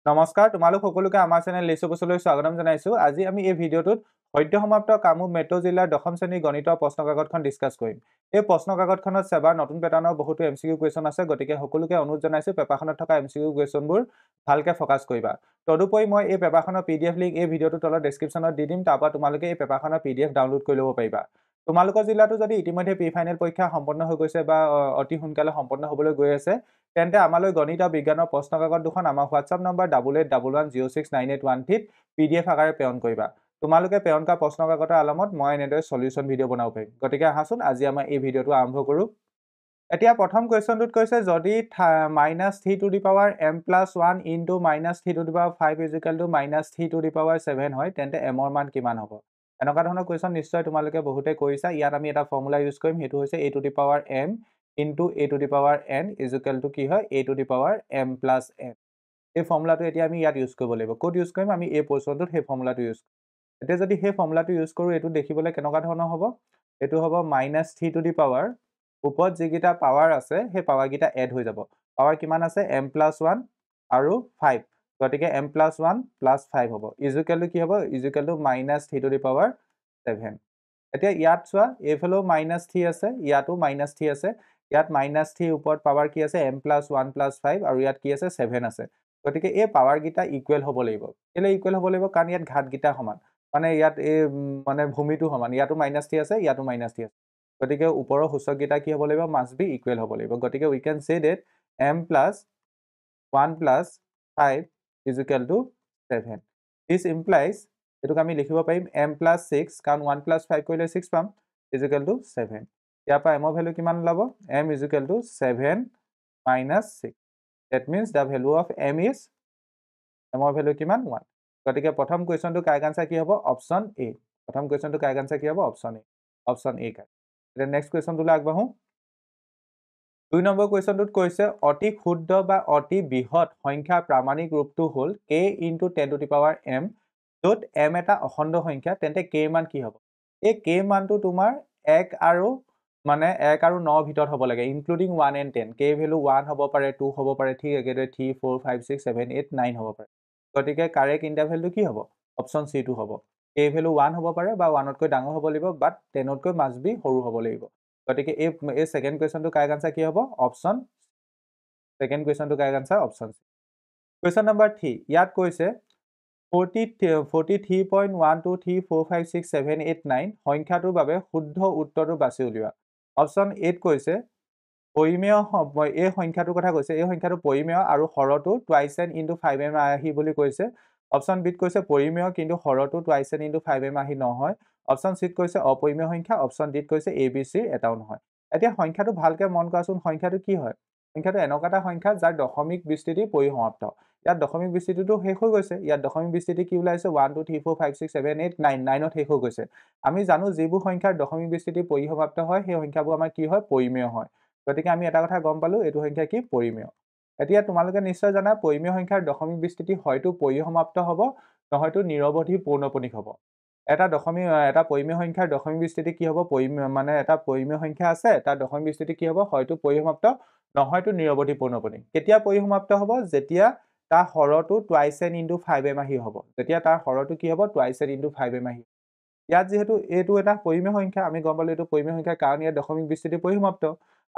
নমস্কাৰ তোমালোক সকলোকে আমাৰ চেনেল লিচু বছলৈ স্বাগতম জনাইছো। আজি আমি এই ভিডিঅ'টোত সদ্য সমাপ্ত কামৰূপ মেট্ৰ' জিলাৰ দশম শ্ৰেণীৰ গণিতৰ প্ৰশ্ন কাকতখন ডিছকাছ কৰিম। এই প্ৰশ্ন কাকতখনত সেবাৰ নতুন পেটাৰ্ণৰ বহুতো এমচিকিউ কুৱেশ্যন আছে, গতিকে সকলোকে অনুৰোধ জনাইছো পেপাৰখনত থকা এমচিকিউ কুৱেশ্যনবোৰ ভালকে ফ'কাছ কৰিবা। তদুপৰি মই এই পেপাৰখনৰ PDF লিংক এই ভিডিঅ'টোৰ তলত ডেছক্ৰিপশ্যনত দি দিম, তাৰ পৰা তোমালোকে এই পেপাৰখনৰ PDF ডাউনলোড কৰি ল'ব পাৰিবা। তোমালোকৰ জিলাতো যদি ইতিমধ্যে প্ৰি ফাইনেল পৰীক্ষা সম্পন্ন হৈ গৈছে বা অতি সোনকালে সম্পন্ন হ'বলৈ গৈ আছে, তেন্তে আমালৈ গণিত আৰু বিজ্ঞানৰ প্ৰশ্ন কাকত দুখন আমাৰ হোৱাটছআপ নম্বৰ 8811069813 PDF আকাৰে প্ৰেৰণ কৰিবা। তোমালোকে প্ৰেৰণ কৰা প্ৰশ্ন কাকতৰ আলমত মই এনেদৰে সলিউশন ভিডিঅ' বনাব পাৰিম। গতিকে আহাচোন আজি আমাৰ এই ভিডিঅ'টো আৰম্ভ কৰোঁ। এতিয়া প্ৰথম কুৱেশ্যনটোত কৈছে যদি -3m+1 ইনটু -3^5 ইকুৱেল টু -3^7 হয়, তেন্তে m ৰ মান কিমান হ'ব? এনেকুৱা ধৰণৰ কুৱেশ্যন নিশ্চয় তোমালোকে বহুতে কৰিছা। ইয়াত আমি এটা ফৰ্মুলা ইউজ কৰিম, সেইটো হৈছে a⁴m into a⁴n equal to কি হয় a⁴m+n। এই ফৰ্মুলাটো এতিয়া আমি ইয়াত ইউজ কৰিব লাগিব। ক'ত ইউজ কৰিম? আমি এই পজিশ্যনটোত সেই ফৰ্মুলাটো ইউজ কৰিম। এতিয়া যদি সেই ফৰ্মুলাটো ইউজ কৰোঁ, এইটো দেখিবলৈ কেনেকুৱা ধৰণৰ হ'ব? এইটো হ'ব -3 ওপৰত যিকেইটা পাৱাৰ আছে সেই পাৱাৰকেইটা এড হৈ যাব। পাৱাৰ কিমান আছে? m+1 আৰু 5। গতিকে m+1 + 5 হ'ব ইকুৱেল টু কি হ'ব? Equal to -3^7। এতিয়া ইয়াত চোৱা, এইফালেও -3 আছে, ইয়াতো -3 আছে। ইয়াত -3 ওপৰত পাৱাৰ কি আছে? m+1 + 5 আৰু ইয়াত কি আছে? 7 আছে। গতিকে এই পাৱাৰকেইটা ইকুৱেল হ'ব লাগিব। কেলে ইকুৱেল হ'ব লাগিব? কাৰণ ইয়াত ঘাতকেইটা সমান, মানে ইয়াত এই মানে ভূমিটো সমান। ইয়াতো -3 আছে, ইয়াতো -3 আছে। গতিকে ওপৰৰ সূচককেইটা কি হ'ব লাগিব? মাষ্ট বি ইকুৱেল হ'ব লাগিব। গতিকে we can say that m+1 + 5 equal to 7। This implies, এইটোক আমি লিখিব পাৰিম m+6, কাৰণ 1 + 5 কৰিলে 6 পাম, ইকুৱেল টু 7। ইয়াৰ পৰা m ৰ ভেলু কিমান ওলাব? m equal to 7 - 6। That means the value of m is m ৰ ভেলু কিমান? 1। গতিকে প্ৰথম কুৱেশ্যনটো কাৰেক্ট আনসাৰ কি হ'ব? Option A. প্ৰথম কুৱেশ্যনটো কাৰেক্ট আনসাৰ কি হ'ব? Option A. Option A correct. এতিয়া নেক্সট কুৱেশ্যনটোলৈ আগবাঢ়ো। 2 নম্বৰ কুৱেশ্যনটোত কৈছে অতি ক্ষুদ্ৰ বা অতি বৃহৎ সংখ্যাৰ প্ৰামাণিক ৰূপটো হ'ল k × 10⁻m, য'ত m এটা অখণ্ড সংখ্যা, তেন্তে k ৰ মান কি হ'ব? এই k মানটো তোমাৰ 1 আৰু 9 ভিতৰত হ'ব লাগে, ইনক্লুডিং 1 and 10। k ভেলু 1 হ'ব পাৰে, 2 হ'ব পাৰে, ঠিক একেদৰে 3, 4, 5, 6, 7, 8, 9 হ'ব পাৰে। গতিকে কাৰেক্ট ইণ্টাৰভেলটো কি হ'ব? অপশ্যন চিটো হ'ব। k ভেলু 1 হ'ব পাৰে বা 1তকৈ ডাঙৰ হ'ব লাগিব, বাট 10তকৈ মাষ্ট বি সৰু হ'ব লাগিব। গতিকে এই ছেকেণ্ড কুৱেশ্যনটো কাৰেক্ট আনসাৰ কি হ'ব? অপশ্যন। ছেকেণ্ড কুৱেশ্যনটো correct answer option C. Question number 3, ইয়াত কৈছে 43.123456789 সংখ্যাটোৰ বাবে শুদ্ধ উত্তৰটো বাছি উলিওৱা। অপশ্যন এত কৈছে পৰিমেয়, এই সংখ্যাটোৰ কথা কৈছে, এই সংখ্যাটো পৰিমেয় আৰু হৰটো 2n × 5m আহি বুলি কৈছে। অপশ্যন বিত কৈছে পৰিমেয় কিন্তু হৰটো 2n × 5m আহি নহয়। অপশ্যন চিত কৈছে অপৰিমেয় সংখ্যা। অপশ্যন ডিত কৈছে ABC এটাও নহয়। এতিয়া সংখ্যাটো ভালকে মন কৰাচোন, সংখ্যাটো কি হয়? সংখ্যাটো এনেকুৱা এটা সংখ্যা যাৰ দশমিক বিস্তৃতি পৰিসমাপ্ত। ইয়াত দশমিক বিস্তৃতিটো শেষ হৈ গৈছে। ইয়াত দশমিক বিস্তৃতি কি ওলাইছে? 1 2 3 4 5 6 7 8 9, 9ত শেষ হৈ গৈছে। আমি জানো যিবোৰ সংখ্যাৰ দশমিক বিস্তৃতি পৰিসমাপ্ত হয় সেই সংখ্যাবোৰ আমাৰ কি হয়? পৰিমেয় হয়। গতিকে আমি এটা কথা গম পালো, এইটো সংখ্যা কি? পৰিমেয়। এতিয়া তোমালোকে নিশ্চয় জানা পৰিমেয় সংখ্যাৰ দশমিক বিস্তৃতি হয়তো পৰিসমাপ্ত হ'ব, নহয়তো নিৰৱধি পৌনঃপুনিক হ'ব। এটা পৰিমেয় সংখ্যাৰ দশমিক বিস্তৃতি কি হ'ব? এটা পৰিমেয় সংখ্যা আছে, তাৰ দশমিক বিস্তৃতি কি হ'ব? হয়তো পৰিসমাপ্ত, নহয়তো নিৰৱধি পৌনঃপুনিক। কেতিয়া পৰিসমাপ্ত হ'ব? যেতিয়া তাৰ হৰটো 2n × 5m আহি হ'ব। যেতিয়া তাৰ হৰটো কি হ'ব? 2n × 5m আহি। ইয়াত যিহেতু এইটো এটা পৰিমেয় সংখ্যা, আমি গম পালো এইটো পৰিমেয় সংখ্যা কাৰণ ইয়াৰ দশমিক বিস্তৃতি পৰিসমাপ্ত।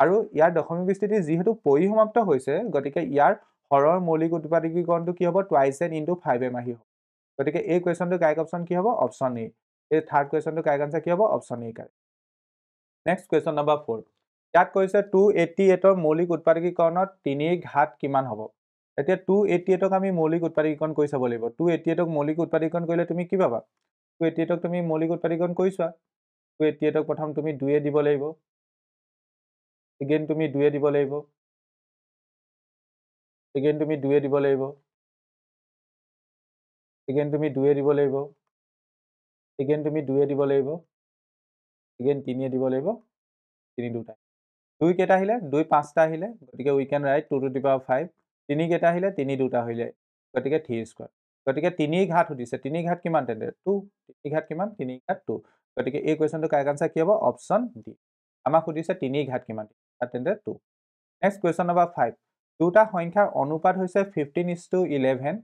আৰু ইয়াৰ দশমিক বিস্তৃতি যিহেতু পৰিসমাপ্ত হৈছে, গতিকে ইয়াৰ হৰৰ মৌলিক উৎপাদকীকৰণটো কি হ'ব? 2n × 5m আহি হ'ব। গতিকে এই কুৱেশ্যনটো কাৰেক্ট অপশ্যন কি হ'ব? Option A. এই থাৰ্ড কুৱেশ্যনটো কাৰেক্ট আনসাৰ কি হ'ব? Option A correct. Next question number 4, ইয়াত কৈছে 288ৰ মৌলিক উৎপাদকীকৰণত 3 ৰ ঘাত কিমান হ'ব? এতিয়া 288ক আমি মৌলিক উৎপাদকীকৰণ কৰি চাব লাগিব। 288ক মৌলিক উৎপাদকীকৰণ কৰিলে তুমি কি পাবা? 288ক তুমি মৌলিক উৎপাদকীকৰণ কৰি চোৱা। 288ক প্ৰথম তুমি 2 দিব লাগিব, এগেইন তুমি 2 দিব লাগিব, এগেইন তুমি 2 দিব লাগিব, এগেইন তুমি 2 দিব লাগিব, এগেইন তুমি 2 দিব লাগিব, এগেইন 3 দিব লাগিব, 3 দুটা। 2 কেইটা আহিলে? 2 5টা আহিলে, গতিকে we can write 2 to the power 5। 3 কেইটা আহিলে? 3 দুটা আহিলে, গতিকে 3 স্কোৱাৰ। গতিকে 3 ৰ ঘাত সুধিছে, 3 ৰ ঘাত কিমান তেন্তে? 2। 3 ৰ ঘাত কিমান? 3 ৰ ঘাত 2। গতিকে এই কুৱেশ্যনটো কাৰেক্ট আনসাৰ কি হ'ব? Option D. আমাক সুধিছে 3 ৰ ঘাত কিমান, তেন্তে 2। নেক্সট কুৱেশ্যন নম্বৰ 5, দুটা সংখ্যাৰ অনুপাত হৈছে 15:11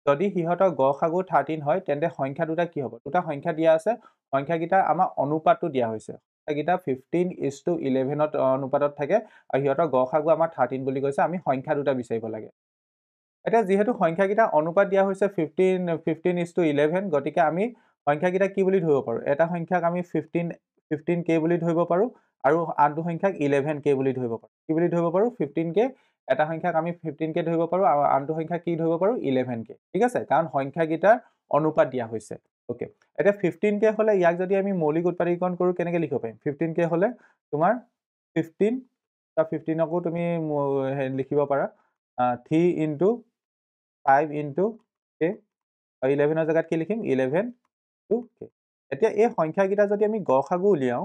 যদি সিহঁতৰ গসাগু 13 হয় তেন্তে সংখ্যা দুটা কি হ'ব দুটা সংখ্যা দিয়া আছে সংখ্যাকেইটা আমাৰ অনুপাতটো দিয়া হৈছে সংখ্যাকেইটা 15:11 অনুপাতত থাকে আৰু সিহঁতৰ গসাগু আমাৰ 13 বুলি কৈছে আমি সংখ্যা দুটা বিচাৰিব লাগে এতিয়া যেহেতু সংখ্যাকেইটা অনুপাত দিয়া হৈছে 15:11 গতিকে আমি সংখ্যাকেইটা কি বুলি ধৰিব পাৰো এটা সংখ্যাক আমি 15k বুলি ধৰিব পাৰো আৰু আনটো সংখ্যাক 11k বুলি ধৰিব পাৰো কি বুলি ধৰিব পাৰো 15k এটা সংখ্যাক আমি 15k ধৰিব পাৰো আৰু আনটো সংখ্যা কি ধৰিব পাৰো 11k ঠিক আছে কাৰণ সংখ্যাকেইটাৰ অনুপাত দিয়া হৈছে ওকে এটা 15k হলে ইয়াক যদি আমি মৌলিক উৎপাদকীকৰণ কৰো কেনেকৈ লিখিব পাৰিম 15k হলে তোমাৰ 15 বা 15 কো তুমি লিখিব পাৰা 3 into 5 into k 11 জায়গাত কি লিখিম 11 to k এতিয়া এই সংখ্যাকেইটা যদি আমি গসাগু উলিয়াও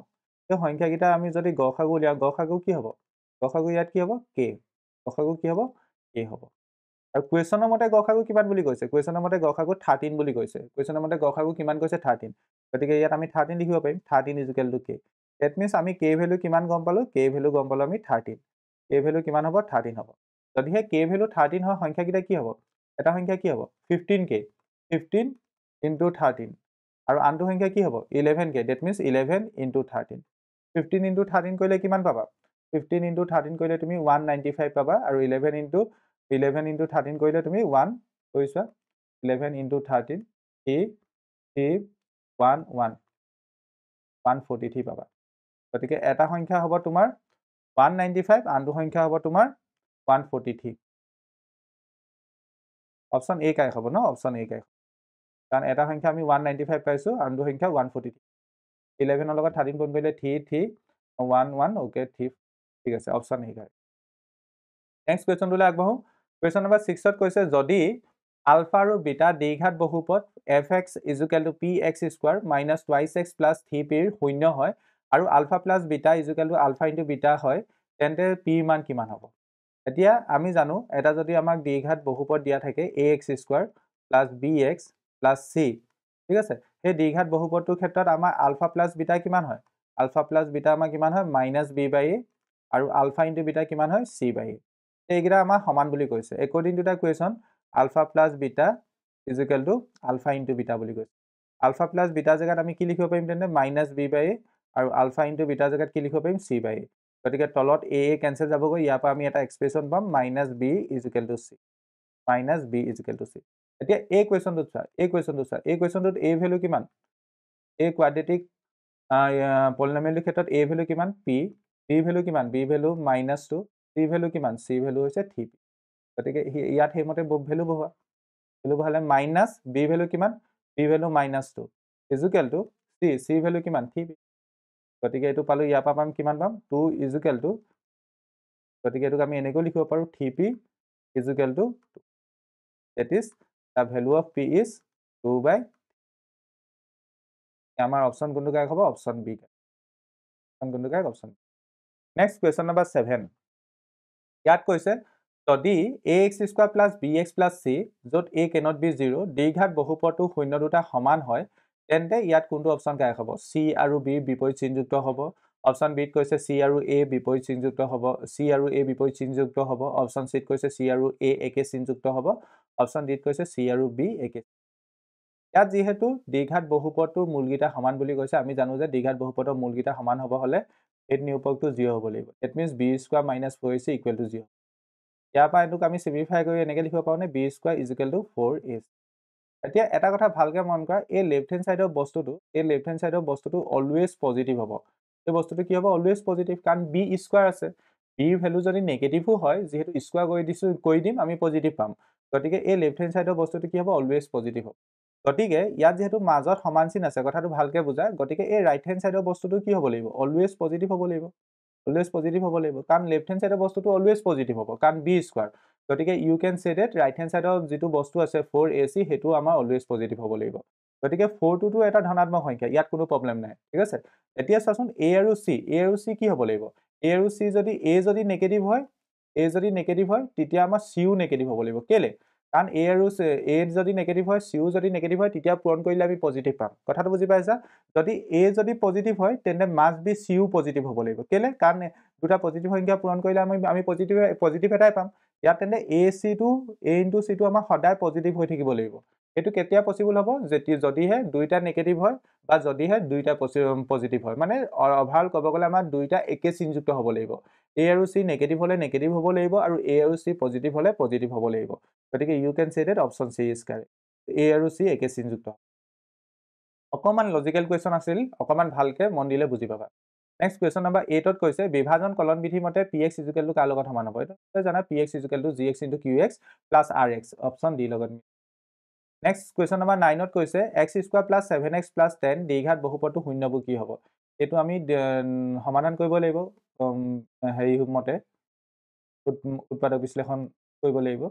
এই সংখ্যাকেইটা আমি যদি গসাগু উলিয়াও গসাগু কি হ'ব গসাগু ইয়াত কি হ'ব k গসাগু কি হ'ব k হ'ব আৰু কোৱেশ্যনৰ মতে গসাগু কিমান বুলি কৈছে কোৱেশ্যনৰ মতে গসাগু 13 বুলি কৈছে কোৱেশ্যনৰ মতে গসাগু কিমান কৈছে 13 গতিকে ইয়াত আমি 13 লিখিব পাৰিম 13 = k that means আমি k ভ্যালু কিমান গম পালো k ভ্যালু গম পালো আমি 13 k ভ্যালু কিমান হ'ব 13 হ'ব যদি হে k ভ্যালু 13 হয় সংখ্যাকেইটা কি হ'ব এটা সংখ্যা কি হ'ব 15k 15 into 13 আৰু আনটো সংখ্যা কি হ'ব 11k that means 11 into 13 15 into 13 কৰিলে কিমান পাবা 15 into 13 কৰিলে তুমি 195 পাবা আৰু 11 into 13 কৰিলে তুমি 1 কৈছা 11 into 13 143 পাবা গতিকে এটা সংখ্যা হ'ব তোমাৰ 195 আনটো সংখ্যা হ'ব তোমাৰ 143 অপচন এ কাই হ'ব ন অপচন এ কাই কাৰণ এটা সংখ্যা আমি 195 পাইছো আনটো সংখ্যা 143 11 ৰ লগত 13 গুণ কৰিলে 3 11 ওকে 3 ঠিক আছে অপচন এ কাই নেক্সট কোৱেশ্যনটোলৈ আগবাঢ়ো কোৱেশ্যন নম্বৰ 6 ত কৈছে যদি আলফা আৰু বিটা দ্বিঘাত বহুপদ fx = px² - 2x + 3p ৰ শূন্য হয় আৰু alpha plus beta = alpha * beta হয় তেন্তে p মান কিমান হ'ব এতিয়া আমি জানো এটা যদি আমাক দ্বিঘাত বহুপদ দিয়া থাকে ax² + bx + c ঠিক আছে সেই দ্বিঘাত বহুপদটোৰ ক্ষেত্ৰত আমাৰ আলফা প্লাছ বিটা কিমান হয় আলফা প্লাছ বিটা আমাৰ কিমান হয় -b/a আৰু আলফা * বিটা কিমান হয় c/a এইকেইটা আমাৰ সমান বুলি কৈছে according to the question alpha plus beta is equal to alpha into beta বুলি কৈছে alpha plus beta জায়গাত আমি কি লিখিব পাৰিম তেন্তে -b/a আৰু alpha into beta জায়গাত কি লিখিব পাৰিম c/a গতিকে তলত a কেনসেল যাবগৈ ইয়াৰ পৰা আমি এটা এক্সপ্ৰেছন পাম -b = c -b = c এতিয়া এই কোৱেশ্যনটোত চোৱা এই কোৱেশ্যনটোত a ভ্যালু কিমান a কোৱাড্ৰেটিক পলিনমিয়েলৰ ক্ষেত্ৰত a ভ্যালু কিমান p b ভ্যালু কিমান b ভ্যালু -2 c ভ্যালু কিমান c ভ্যালু হৈছে 3p গতিকে ইয়াত হেমতে ভ্যালু বহোৱা ভ্যালু বহালে মাইনাস b ভ্যালু কিমান b value -2 equal to c value কিমান 3p গতিকে এটো পালো ইয়াৰ পৰা পাম কিমান পাম 2 ইকুৱেল টু গতিকে এটোক আমি এনেকৈ লিখিব পাৰো 3p equal to 2 that is the value of p is 2/3 আমাৰ অপচন কোনটো কাৰেক্ট হ'ব অপচন বি অপচন কোনটো correct option next question number 7 ইয়াত কৈছে যদি ax² + bx + c যত a cannot be 0 দ্বিঘাত বহুপদটো শূন্য দুটা সমান হয় তেন্তে ইয়াত কোনটো অপচন কাৰেক্ট হ'ব c আৰু b বিপৰীত চিহ্নযুক্ত হ'ব অপচন বি ত কৈছে c আৰু a বিপৰীত চিহ্নযুক্ত হ'ব c আৰু a বিপৰীত চিহ্নযুক্ত হ'ব অপচন সি ত কৈছে c আৰু a একে চিহ্নযুক্ত হ'ব অপচন ডি ত কৈছে c আৰু b একে ইয়াত যেহেতু দ্বিঘাত বহুপদটোৰ মূলকেইটা সমান বুলি কৈছে আমি জানো যে দ্বিঘাত বহুপদৰ মূলকেইটা সমান হ'ব হলে এই নিৰূপকটো 0 হ'ব লাগিব that means b² - 4ac = 0 ইয়াৰ পৰা এটোক আমি সিম্পলিফাই কৰি এনেকৈ লিখিব পাৰো নে b² = 4ac এতিয়া এটা কথা ভালকে মন কৰা এই লেফট হ্যান্ড সাইডৰ বস্তুটো অলৱেজ পজিটিভ হ'ব এই বস্তুটো কি হ'ব অলৱেজ পজিটিভ কাৰণ b² আছে b ভ্যালু যদি নেগেটিভো হয় যেহেতু স্কয়াৰ কৰি দিম আমি পজিটিভ পাম গতিকে এই লেফট হ্যান্ড সাইডৰ বস্তুটো কি হ'ব অলৱেজ পজিটিভ হ'ব গতিকে ইয়াত যেহেতু মাজত সমান চিন আছে কথাটো ভালকে বুজা গতিকে এই ৰাইট হ্যান্ড সাইডৰ বস্তুটো কি হ'ব লাগিব অলৱেজ পজিটিভ হ'ব লাগিব কাৰণ লেফট হ্যান্ড সাইডৰ বস্তুটো অলৱেজ পজিটিভ হ'ব কাৰণ b² গতিকে you can say that right hand সাইডৰ যেটো বস্তু আছে 4ac হেতু আমাৰ অলৱেজ পজিটিভ হ'ব লাগিব গতিকে 4 টো এটা ধনাত্মক সংখ্যা ইয়াত কোনো প্ৰবলেম নাই ঠিক আছে এতিয়া চাচোন a আৰু c কি হ'ব লাগিব a আৰু c যদি a যদি নেগেটিভ হয় তেতিয়া আমাৰ c ও নেগেটিভ হ'ব লাগিব কেলে কাৰণ a আৰু a যদি নেগেটিভ হয় c ও যদি নেগেটিভ হয় তেতিয়া পূৰণ কৰিলে আমি পজিটিভ পাম কথাটো বুজি পাইছা যদি a যদি পজিটিভ হয় তেন্তে মাস্ট বি c ও পজিটিভ হ'ব লাগিব কেলে কাৰণ দুটা পজিটিভ সংখ্যা পূৰণ কৰিলে আমি পজিটিভ এটাই পাম ইয়াত তেন্তে a ইনটু c টো আমাৰ সদায় পজিটিভ হৈ থাকিব লাগিব এটো কেতিয়া পসিবল হ'ব যদিহে দুইটা নেগেটিভ হয় বা যদিহে দুইটা পজিটিভ হয় মানে ওভাৰঅল ক'ব গ'লে আমাৰ দুইটা একে চিনযুক্ত হ'ব লাগিব a আৰু c নেগেটিভ হলে নেগেটিভ হ'ব লাগিব আৰু a আৰু c পজিটিভ হলে পজিটিভ হ'ব লাগিব গতিকে you can say that option c is correct a আৰু c একে চিনযুক্ত অকমান লজিক্যাল কোৱেশ্চন আছিল অকমান ভালকে মন দিলে বুজি পাবা নেক্সট কোৱেশ্চন নম্বৰ 8 ত কৈছে বিভাজন কলন বিধি মতে px কাৰ লগত সমান হ'ব এটা জানা px gx qx rx option D লগত নেক্সট কোৱেশ্চন নম্বৰ 9 ত কৈছে x² + 7x + 10 দ্বিঘাত বহুপদটো শূন্যবোৰ কি হ'ব এটো আমি সমাধান কৰিব লাগিব হেৰি মতে উৎপাদক বিশ্লেষণ কৰিব লাগিব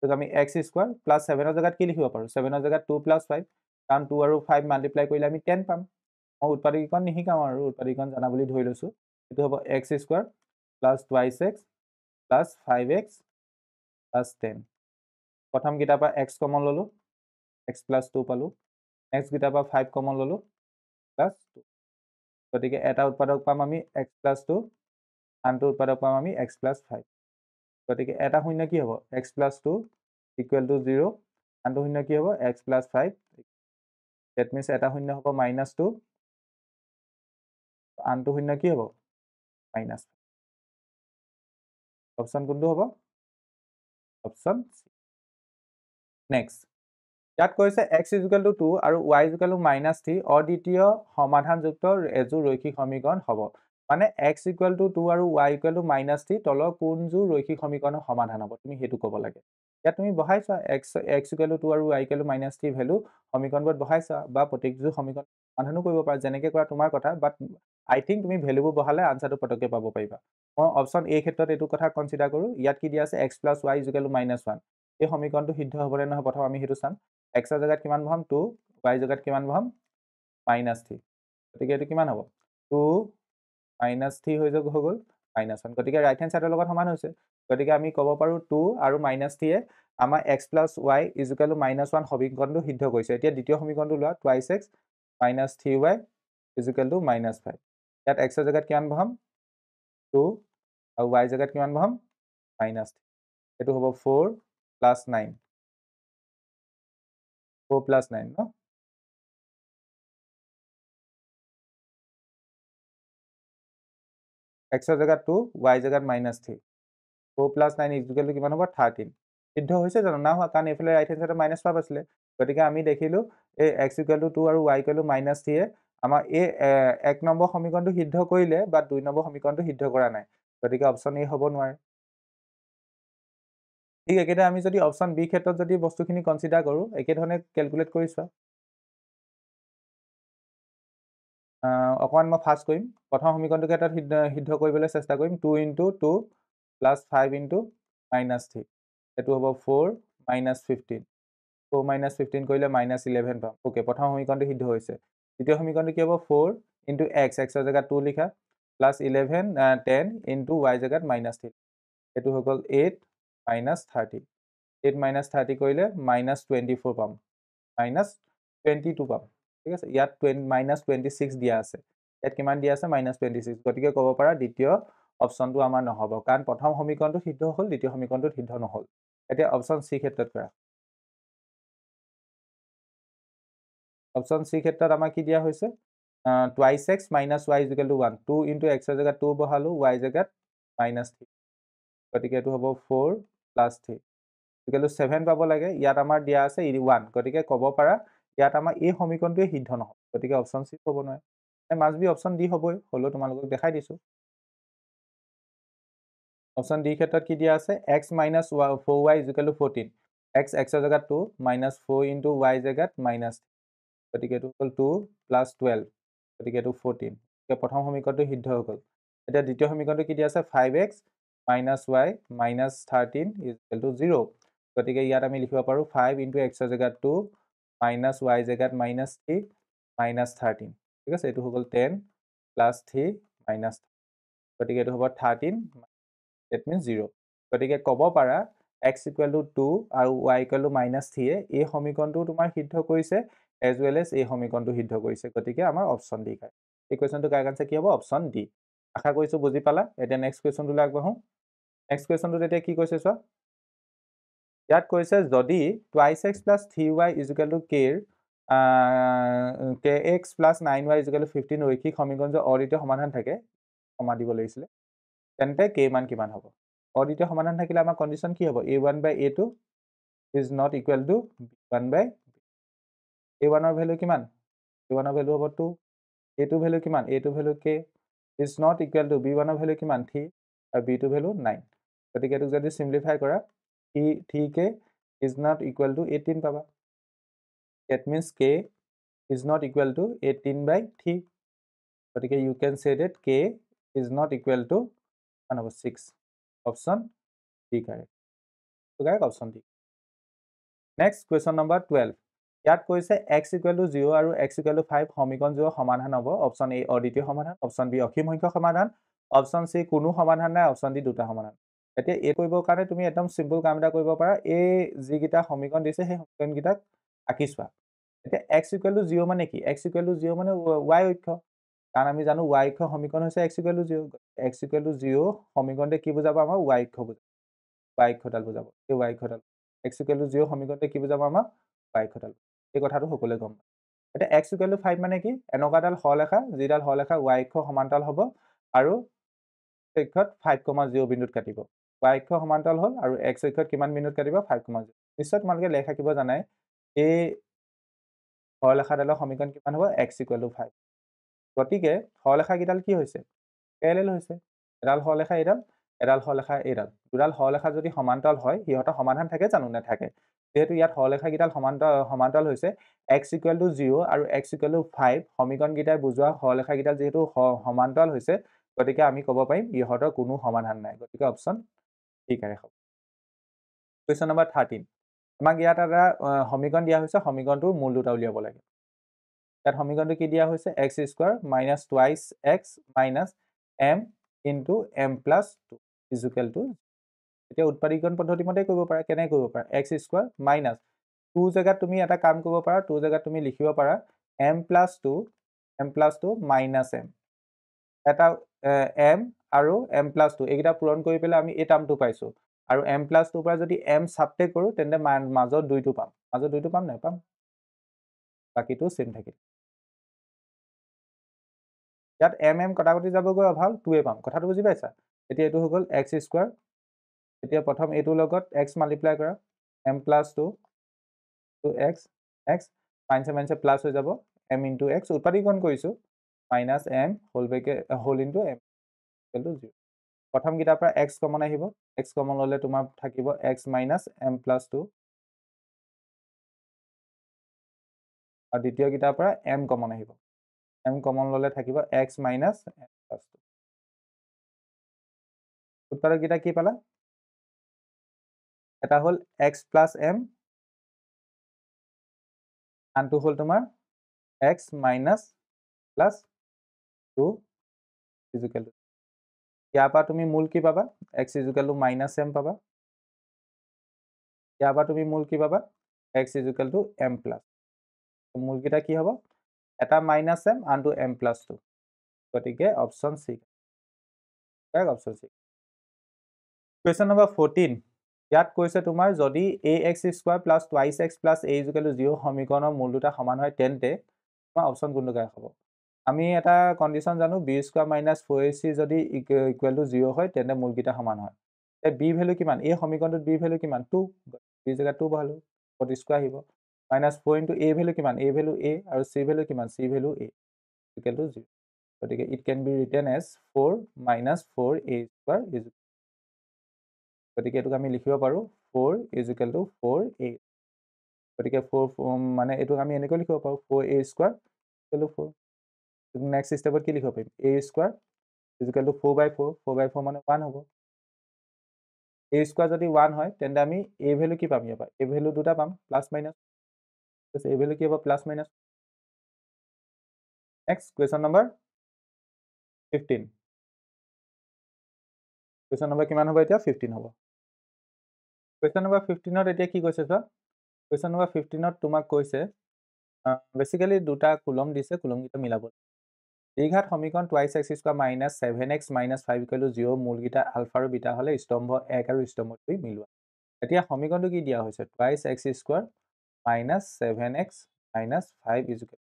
তো আমি x² + 7 ৰ জায়গাত কি লিখিব পাৰো 7 ৰ জায়গাত 2 + 5 কাৰণ 2 আৰু 5 মাল্টিপ্লাই কৰিলে আমি 10 পাম মই উৎপাদকীকৰণ নিহিকাম আৰু উৎপাদকীকৰণ জানা বুলি ধৰি লৈছো এটো হ'ব x² + 2x + 5x + 10 প্ৰথম কিটা পৰা x কমন ললো x + 2 পালো next কিটা পৰা 5 কমন ললো + 2 গতিকে এটা উৎপাদক পাম আমি x + 2 আনটো উৎপাদক পাম আমি x + 5 গতিকে এটা শূন্য কি হ'ব x + 2 = 0 আনটো শূন্য কি হ'ব x + 5 that means এটা শূন্য হ'ব -2 আনটো শূন্য কি হ'ব মাইনাস অপশন কোনটো হ'ব অপশন সি নেক্সট ইয়াত কৈছে x = 2 আৰু y = -3 অদ্বিতীয় সমাধানযুক্ত এযোৰ ৰৈখিক সমীকৰণ হ'ব মানে x = 2 আৰু y = -3 তলৰ কোনযোৰ ৰৈখিক সমীকৰণৰ সমাধান হ'ব তুমি হেতু ক'ব লাগে ইয়াত তুমি বহাইছা x = 2 আৰু y = -3 ভ্যালু সমীকৰণবোৰত বহাইছা বা প্ৰত্যেকযোৰ সমীকৰণ সমাধানো কৰিব পাৰা যেনেকৈ কৰা তোমাৰ কথা বাট আই থিংক তুমি ভ্যালুবোৰ বহালে আনসাৰটো পটককৈ পাব পাৰিবা মই অপশন এ ক্ষেত্ৰত এটো কথা কনসিডাৰ কৰো ইয়াত কি দিয়া আছে x + y = -1 এই সমীকৰণটো সিদ্ধ হ'বনে নহয় প্ৰথম আমি হেতু চাম x ৰ জায়গাত কিমান বহাম 2 y ৰ জায়গাত কিমান বহাম -3 গতিকে এটো কিমান হ'ব 2 -3 হৈ গ'ল -1 গতিকে ৰাইট হ্যান্ড সাইডৰ লগত সমান হৈছে গতিকে আমি ক'ব পাৰো 2 আৰু -3 এ আমাৰ x + y = -1 সমীকৰণটো সিদ্ধ কৰিছে এতিয়া দ্বিতীয় সমীকৰণটো লোৱা 2x - 3y = -5 ইয়াত x ৰ জায়গাত কিমান বহাম 2 আৰু y ৰ জায়গাত কিমান বহাম -3 এটো হ'ব 4 + 9 4 + 9 ন x ৰ জায়গাত 2 y ৰ জায়গাত -3 4 + 9 = কিমান হ'ব 13 সিদ্ধ হৈছে জানো না হোৱা কাৰণ এফালে ৰাইট হ্যান্ড সাইডে -5 আছিলে গতিকে আমি দেখিলো এই x = 2 আৰু y = -3 এ আমাৰ এই 1 নম্বৰ সমীকৰণটো সিদ্ধ কৰিলে বা 2 নম্বৰ সমীকৰণটো সিদ্ধ কৰা নাই গতিকে অপশন এ হ'ব নোৱাৰে ঠিক একেটা আমি যদি অপশন বি ক্ষেত্ৰত যদি বস্তুখিনি কনসিডাৰ কৰো একে ধৰণে ক্যালকুলেট কৰি চোৱা অকমান মই ফাস্ট কৰিম প্ৰথম সমীকৰণটো ক্ষেত্ৰত সিদ্ধ কৰিবলৈ চেষ্টা কৰিম 2 * 2 + 5 * -3 এটো হ'ব 4 - 15 4 - 15 কৰিলে -11 পাম ওকে প্ৰথম সমীকৰণটো সিদ্ধ হৈছে দ্বিতীয় সমীকৰণটো কি হ'ব 4 * x ৰ জায়গাত 2 লিখা +11 10 * y জায়গাত -3 এটো হৈ গ'ল 8 - 30 8 - 30 কৰিলে -24 পাম -22 পাম ঠিক আছে ইয়াত -26 দিয়া আছে ইয়াত কিমান দিয়া আছে -26 গতিকে ক'ব পাৰা দ্বিতীয় অপশনটো আমাৰ নহব কাৰণ প্ৰথম সমীকৰণটো সিদ্ধ হ'ল দ্বিতীয় সমীকৰণটো সিদ্ধ নহল এতিয়া অপশন সি ক্ষেত্ৰত কৰা অপশন সি ক্ষেত্ৰত আমাৰ কি দিয়া হৈছে 2x - y = 1 2 * x ৰ জায়গাত 2 বহালো y জায়গাত -3 গতিকে এটো হ'ব 4 + 3 = 7 পাব লাগে ইয়াত আমাৰ দিয়া আছে 1 গতিকে ক'ব পাৰা ইয়াত আমাৰ এই সমীকৰণটোৱে সিদ্ধ নহয় গতিকে অপশন সি হ'ব নোৱাৰে মাষ্ট বি অপশন ডি হ'বই হলো তোমালোকক দেখাই দিছো অপশন ডি ক্ষেত্ৰত কি দিয়া আছে x - 4y = 14 x ৰ জায়গাত 2 -4 * y জায়গাত -3 গতিকে এটো হ'ল 2 + 12 গতিকে এটো 14 এতিয়া প্ৰথম সমীকৰণটো সিদ্ধ হৈ গ'ল এতিয়া দ্বিতীয় সমীকৰণটো কি দিয়া আছে 5x - y - 13 = 0 গতিকে ইয়াত আমি লিখিব পাৰো 5 * x ৰ জায়গাত 2 - y জায়গাত -3 -13 ঠিক আছে এটো হৈ গ'ল 10 + 3 - গতিকে এটো হ'ব 13 that means 0 গতিকে ক'ব পাৰা x = 2 আৰু y = -3 এ এই সমীকৰণটো তোমাৰ সিদ্ধ কৰিছে as well as এই সমীকৰণটো সিদ্ধ কৰিছে গতিকে আমাৰ অপশন ডি কাৰেক্ট এই কোৱেশ্চনটো কাৰেক্ট আনসাৰ কি হ'ব অপশন ডি আশা কৰিছো বুজি পালা এতিয়া নেক্সট কোৱেশ্চনটোলৈ আগবাঢ়ো নেক্সট কোৱেশ্চনটোত এতিয়া কি কৈছে চোৱা ইয়াত কৈছে যদি twice x plus 3y is equal two কেৰ kx plus 9y is equal two 15 ৰৈখিক সমীকৰণ যে অদ্বিতীয় সমাধান থাকে কমা দিব লাগিছিলে তেন্তে k মান কিমান হ'ব অদ্বিতীয় সমাধান থাকিলে আমাৰ কণ্ডিশ্যন কি হ'ব a1 by a2 is not equal to b1 by a1 ৰ ভেলু কিমান a1 ৰ ভেলু হ'ব 2 a2 ভেলু কিমান a2 value k is not equal to b1 ৰ ভেলু কিমান 3 আৰু b2 ভেলু 9 গতিকে এটোক যদি সিম্পলিফাই কৰা 3k is not equal to 18 পাবা that means k is not equal to 18 by 3 গতিকে you can say that k is not equal to 6 option D correct so correct option D next question number 12 ইয়াত কৈছে x equal to 0 আৰু x equal to 5 সমীকৰণ যোৰ সমাধান হ'ব option A অদ্বিতীয় সমাধান অপচন B অসীম সংখ্যক সমাধান অপচন C কোনো সমাধান নাই অপচন D দুটা সমাধান এতিয়া এই কৰিবৰ কাৰণে তুমি একদম সিম্পল কাম এটা কৰিব পাৰা এই যিকিটা সমীকৰণ দিছে সেই সমীকৰণকিটাক আঁকি চোৱা এতিয়া x equal to 0 মানে কি x equal to 0 মানে y অক্ষ কাৰণ আমি জানো y অক্ষ সমীকৰণ হৈছে x equal to 0 x equal to 0 সমীকৰণতে কি বুজাব আমাৰ y অক্ষ বুজাব y অক্ষডাল বুজাব এই y অক্ষডাল x equal to 0 সমীকৰণতে কি বুজাব আমাৰ y অক্ষডাল এই কথাটো সকলোৱে গম পায় এতিয়া x equal to 5 মানে কি এনেকুৱাডাল হৰলেখা যিডাল হৰলেখা y অক্ষ সমান্তৰাল হ'ব আৰু অক্ষত 5,0 বিন্দুত কাটিব y অক্ষ সমান্তৰাল হ'ল আৰু x অক্ষত কিমান বিন্দুত কাটিব 5,0 নিশ্চয় তোমালোকে লেখ থাকিব জানাই এই হৰলেখাডালৰ সমীকৰণ কিমান হ'ব x equal to 5 গতিকে হৰলেখা কিডাল কি হৈছে প্যাৰেলাল হৈছে এডাল হৰলেখা এডাল হৰলেখা এডাল দুডাল হৰলেখা যদি সমান্তৰাল হয় হিহঁতৰ সমাধান থাকে জানো নাথাকে যেহেতু ইয়াত হৰলেখা কিডাল সমান্তৰাল হৈছে x equal to 0 আৰু x equal to 5 সমীকৰণ কিটাই বুজোৱা হৰলেখা কিডাল যেহেতু সমান্তৰাল হৈছে গতিকে আমি ক'ব পাৰিম ইহঁতৰ কোনো সমাধান নাই গতিকে অপচন ঠিক আছে হ'ব কোৱেশ্চন নম্বৰ 13 আমাক ইয়াত এটা সমীকৰণ দিয়া হৈছে সমীকৰণটোৰ মূল দুটা উলিয়াব লাগে ইয়াত সমীকৰণটো কি দিয়া হৈছে x square minus twice x minus m into m plus 2 is equal to এতিয়া উৎপাদীকৰণ পদ্ধতি মতে কৰিব পাৰা কেনে কৰিব পাৰা x স্কয়াৰ minus 2 জায়গাত তুমি এটা কাম কৰিব পাৰা 2 জায়গাত তুমি লিখিব পাৰা m plus 2 minus m এটা m আৰু m plus 2 এইকেইটা পূৰণ কৰি পেলাই আমি এই টাৰ্মটো পাইছো আৰু m plus 2 পৰা যদি m সাবট্ৰেক্ট কৰো তেন্তে মাজত দুইটো পাম নাই পাম বাকিটো সেম থাকিল ইয়াত m কটাকটি যাবগৈ অভাল 2 এ পাম কথাটো বুজি পাইছা এতিয়া এটো হৈ গল x স্কয়াৰ এতিয়া প্ৰথম এটো লগত x মাল্টিপ্লাই কৰা m plus 2 x minus plus হৈ যাব m into x উৎপাদীকৰণ কৰিছো minus m whole into m equal to 0 প্ৰথম কিটাৰ পৰা x কমন আহিব x কমন ললে তোমাৰ থাকিব x minus m plus 2 আৰু দ্বিতীয় কিটাৰ পৰা m কমন আহিব m কমন ললে থাকিব x minus m plus 2 উৎপাদক কিটা কি পালা এটা হল x plus m আনটো হল তোমাৰ x minus plus 2 is equal to ইয়াৰ পৰা তুমি মূল কি পাবা x is equal to minus m পাবা ইয়াৰ পৰা তুমি মূল কি পাবা x is equal to m plus মূল কিটা কি হ'ব এটা minus m আনটো m plus 2 গতিকে option C correct option C question number 14 ইয়াত কৈছে তোমাৰ যদি ax square plus twice x plus a is equal to 0 সমীকৰণৰ মূল দুটা সমান হয় তেন্তে তোমাৰ অপচন কোনটো কাৰেক্ট হ'ব আমি এটা কন্ডিশন জানো b স্কয়াৰ minus 4ac যদি ইকুৱেল টু 0 হয় তেন্তে মূল কিটা সমান হয় তে b ভ্যালু কিমান এই সমীকৰণটোত b ভ্যালু কিমান 2 b জায়গা 2 বহালো কত স্কয়াৰ আহিব minus 4 into a ভ্যালু কিমান a ভ্যালু a আৰু c ভ্যালু কিমান c value a equal to 0 গতিকে it can be written as 4 minus 4a square is গতিকে এটোক আমি লিখিব পাৰো 4 is equal to 4a গতিকে 4 মানে এটোক আমি এনেকৈ লিখিব পাৰো 4a square equal to 4 next স্টেপত কি লিখিব পাৰিম a square is equal to 4/4 মানে 1 হ'ব a square যদি 1 হয় তেন্তে আমি a ভ্যালু কি পাম ইয়াৰ a ভ্যালু দুটা পাম প্লাস মাইনাস a ভ্যালু কি হ'ব plus minus next question number 15 question number কিমান হ'ব এতিয়া 15 হ'ব কোৱেশ্চন নম্বৰ 15 ত এতিয়া কি কৈছে চোৱা কোৱেশ্চন নম্বৰ 15 ত তোমাক কৈছে বেসিক্যালি দুটা কুলম দিছে কুলম কিটা মিলাব দ্বিঘাত সমীকৰণ twice x square minus 7x minus 5 equal to 0 মূল কিটা আলফা আৰু বিটা হলে স্তম্ভ 1 আৰু স্তম্ভ 2 মিলোৱা এতিয়া সমীকৰণটো কি দিয়া হৈছে twice x square minus 7x minus 5 equal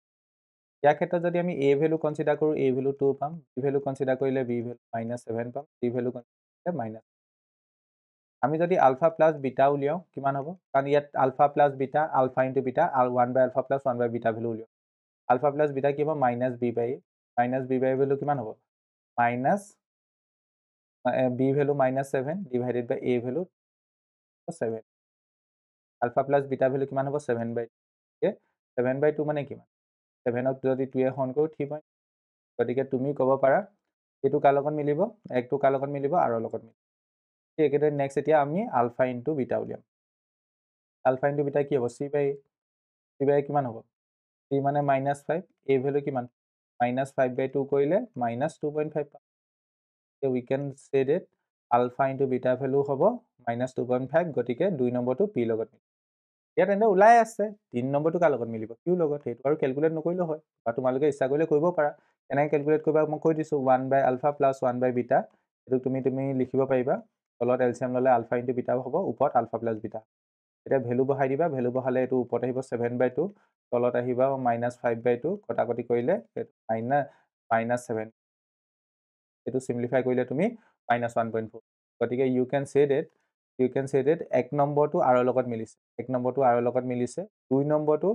ইয়াৰ ক্ষেত্ৰত যদি আমি a ভেলু কনচিডাৰ কৰোঁ a ভেলু 2 পাম b ভেলু কনচিডাৰ কৰিলে b ভেলু মাইনাছ 7 পাম c ভেলু কনচিডাৰ মাইনাছ আমি যদি আলফা প্লাছ বিটা উলিয়াওঁ কিমান হ'ব কাৰণ ইয়াত alpha plus beta alpha into beta আৰু 1 by alpha plus 1 by beta value উলিয়াওঁ আলফা প্লাছ বিটা কি হ'ব মাইনাছ b বাই ভেলু কিমান হ'ব minus b value minus 7 divided by a value 7 alpha plus beta value কিমান হ'ব 7 বাই 2 7 বাই 2 মানে কিমান 7ক যদি 2 হৰণ কৰোঁ 3 পইণ্ট গতিকে তুমি ক'ব পাৰা এইটো কাৰ লগত মিলিব একটো কাৰ লগত মিলিব আৰু লগত মিলিব একেদৰে নেক্সট এতিয়া আমি আলফা ইনটু বিটা উলিয়াম আলফা ইনটু বিটা কি হ'ব c বাই কিমান হ'ব c মানে মাইনাছ 5 a ভেলু কিমান মাইনাছ 5 বাই 2 কৰিলে মাইনাছ 2.5 পাম we can say that alpha into beta value হ'ব minus 2.5 গতিকে 2 নম্বৰটো p লগত মিলিব ইয়াত এনে ওলাই আছে 3 নম্বৰটো কাৰ লগত মিলিব q লগত সেইটো আৰু ক্যালকুলেট নকৰিলেও হয় বা তোমালোকে ইচ্ছা কৰিলে কৰিব পাৰা কেনেকৈ ক্যালকুলেট কৰিবা মই কৈ দিছো 1 by alpha plus 1 by beta এটো তুমি লিখিব পাৰিবা তলত এলচিএম ললে আলফা ইনটু বিটা হ'ব ওপৰত আলফা প্লাছ বিটা এটা ভ্যালু বহাই দিবা ভ্যালু বহালে এটো ওপৰত আহিব 7 বাই 2 তলত আহিবা মাইনাছ 5 বাই 2 কটাকটি কৰিলে মাইনাছ 7 এটো সিম্পলিফাই কৰিলে তুমি মাইনাছ 1.4 গতিকে ইউ ক্যান সে ডেট এক নম্বৰটো আৰ লগত মিলিছে এক নম্বৰটো আৰ লগত মিলিছে দুই নম্বৰটো